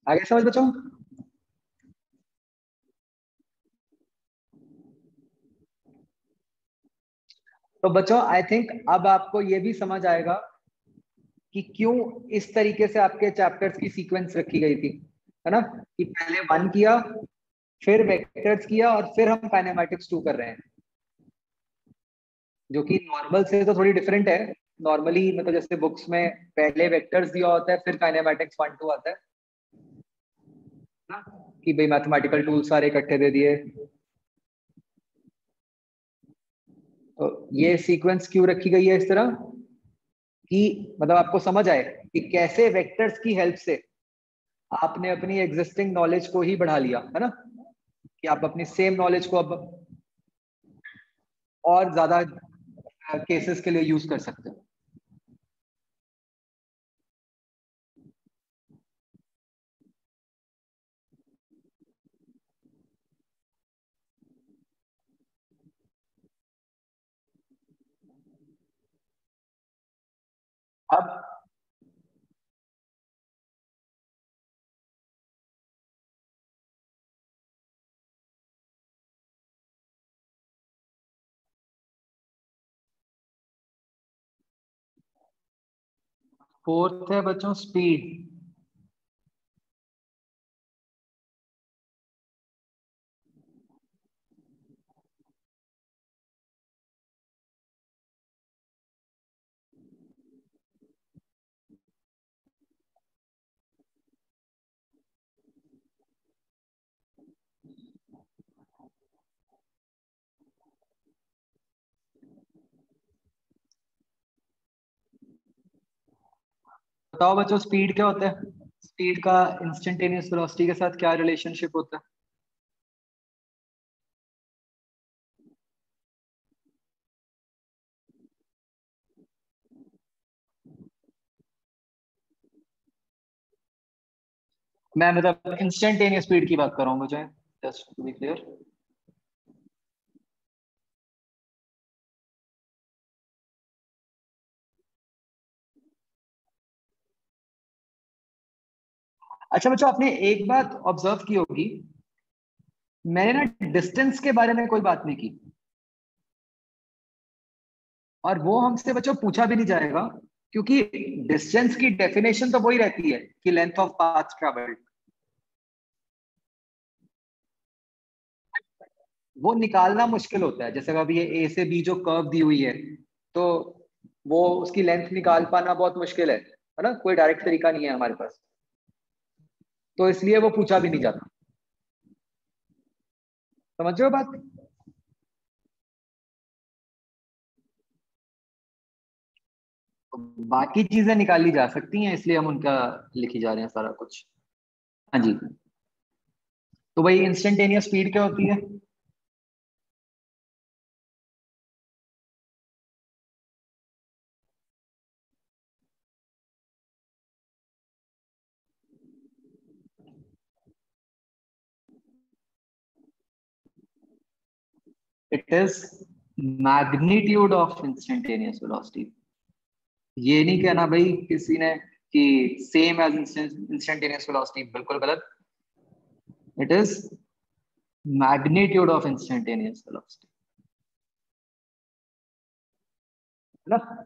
आगे समझ बच्चों। तो बच्चों आई थिंक अब आपको ये भी समझ आएगा कि क्यों इस तरीके से आपके चैप्टर्स की सीक्वेंस रखी गई थी, है ना, कि पहले वन किया, फिर वेक्टर्स किया, और फिर हम काइनेमैटिक्स टू कर रहे हैं, जो कि नॉर्मल से तो थोड़ी डिफरेंट है। नॉर्मली मतलब जैसे बुक्स में पहले वेक्टर्स दिया होता है, फिर काइनेमैटिक्स वन टू आता है ना, कि भाई मैथमेटिकल टूल सारे इकट्ठे दे दिए। तो ये सीक्वेंस क्यों रखी गई है इस तरह, कि मतलब आपको समझ आए कि कैसे वेक्टर्स की हेल्प से आपने अपनी एग्जिस्टिंग नॉलेज को ही बढ़ा लिया, है ना, कि आप अपनी सेम नॉलेज को अब और ज्यादा केसेस के लिए यूज कर सकते हो। अब फोर्थ है बच्चों स्पीड। बताओ बच्चों स्पीड क्या होता है, स्पीड का इंस्टेंटेनियस वेलोसिटी के साथ क्या रिलेशनशिप होता है। मैं मतलब इंस्टेंटेनियस स्पीड की बात कर रहा हूँ मुझे, जस्ट टू बी क्लियर। अच्छा बच्चों, आपने एक बात ऑब्जर्व की होगी, मैंने ना डिस्टेंस के बारे में कोई बात नहीं की, और वो हमसे बच्चों पूछा भी नहीं जाएगा, क्योंकि डिस्टेंस की डेफिनेशन तो वही रहती है कि लेंथ ऑफ पाथ ट्रैवल्ड। वो निकालना मुश्किल होता है, जैसे अभी ये ए से बी जो कर्व दी हुई है, तो वो उसकी लेंथ निकाल पाना बहुत मुश्किल है ना, कोई डायरेक्ट तरीका नहीं है हमारे पास, तो इसलिए वो पूछा भी नहीं जाता। समझ रहे हो बात। बाकी चीजें निकाली जा सकती हैं, इसलिए हम उनका लिखी जा रहे हैं सारा कुछ। हाँ जी। तो भाई इंस्टेंटेनियस स्पीड क्या होती है। It is magnitude of instantaneous velocity. ये नहीं कहना भाई किसी ने कि सेम एज इंस्टेंटेनियस वेलोसिटी, बिल्कुल गलत। It is magnitude of instantaneous velocity, है ना।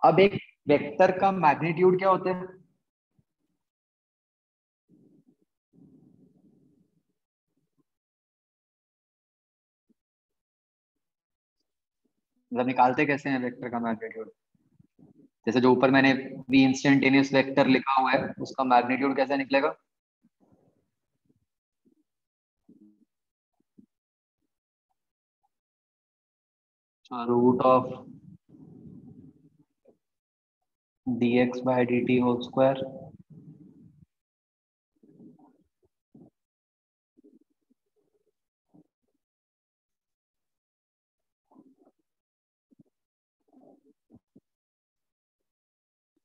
अब एक वेक्टर का मैग्नीट्यूड क्या होता है। मतलब निकालते कैसे हैं वेक्टर का मैग्नीट्यूड। जैसे जो ऊपर मैंने वी इंस्टेंटेनियस वेक्टर लिखा हुआ है उसका मैग्नीट्यूड कैसे निकलेगा? Root of dx by dt whole square.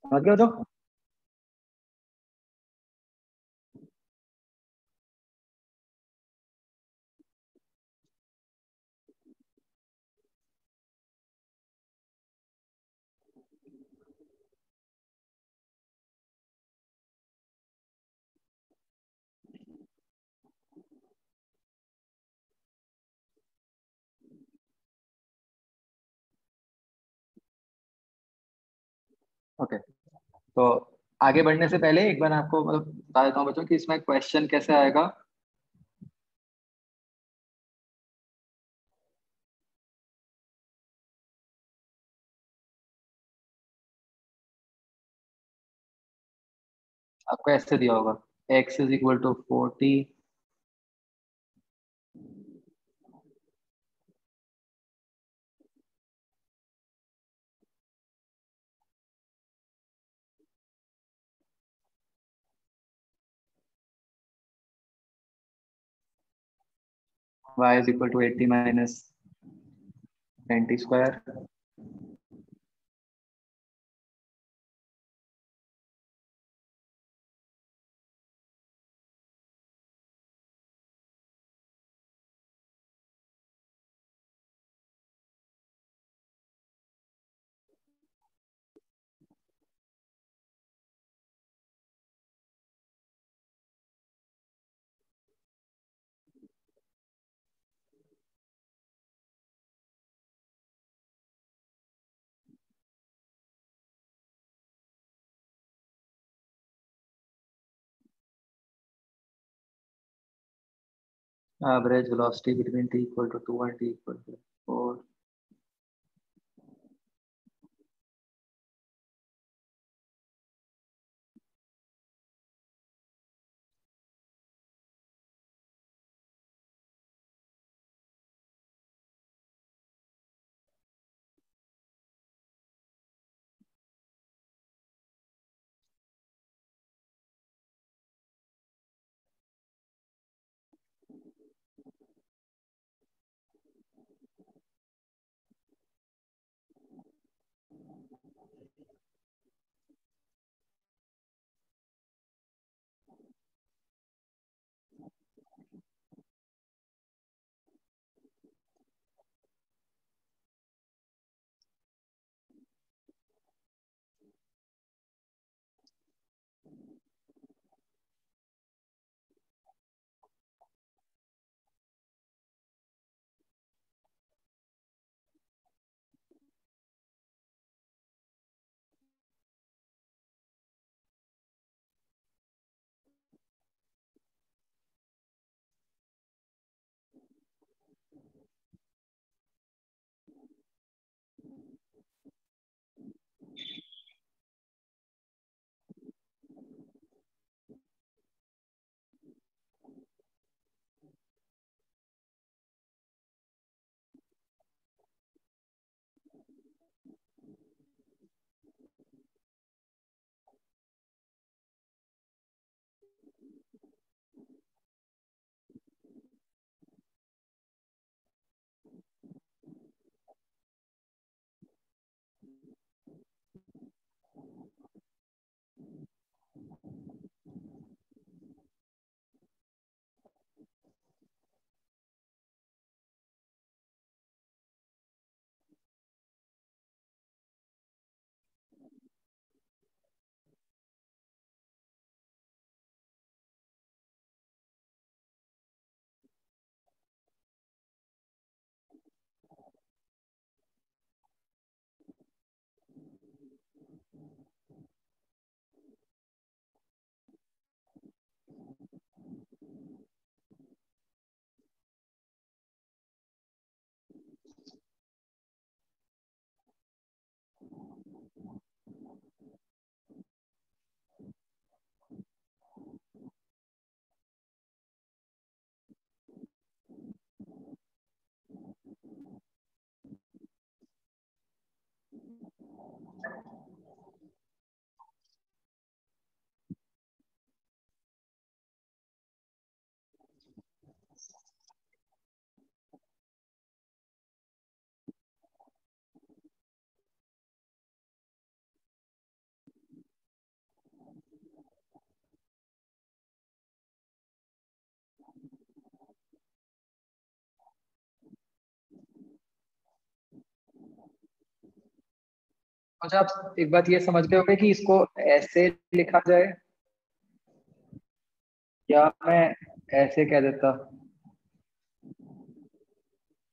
समझ गए हो जो? ओके, तो आगे बढ़ने से पहले एक बार आपको मतलब बता देता हूँ बच्चों कि इसमें क्वेश्चन कैसे आएगा। आपको ऐसे दिया होगा x is equal to 40, y is equal to 80 minus 20 square. Average velocity between t equal to 2 and t equal to 4। अच्छा, आप एक बात ये समझ गए होंगे कि इसको ऐसे लिखा जाए, या मैं ऐसे कह देता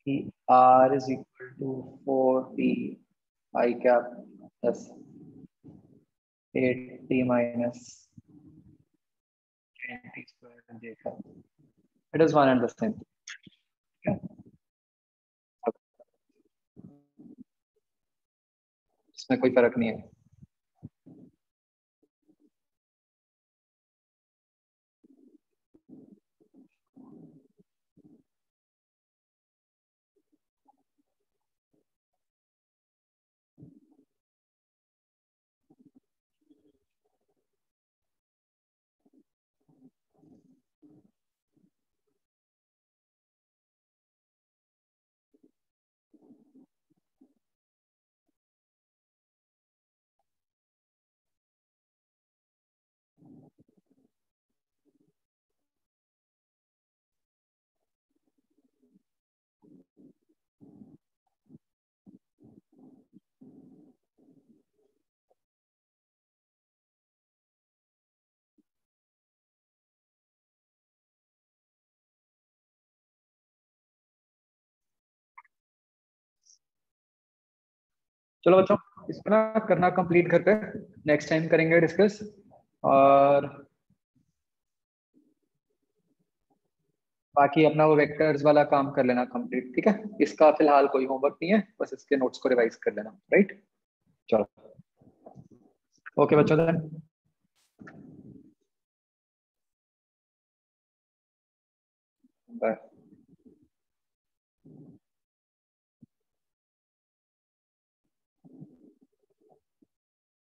कि R is equal to 4P i cap plus 8T minus 20 square J cap. It is one and the same. इसमें कोई फर्क नहीं है। चलो बच्चों, इसको ना करना कंप्लीट घर पे, नेक्स्ट टाइम करेंगे डिस्कस। और बाकी अपना वो वेक्टर्स वाला काम कर लेना कंप्लीट, ठीक है। इसका फिलहाल कोई होमवर्क नहीं है, बस इसके नोट्स को रिवाइज कर लेना, राइट। चलो, ओके बच्चों देन। बाय।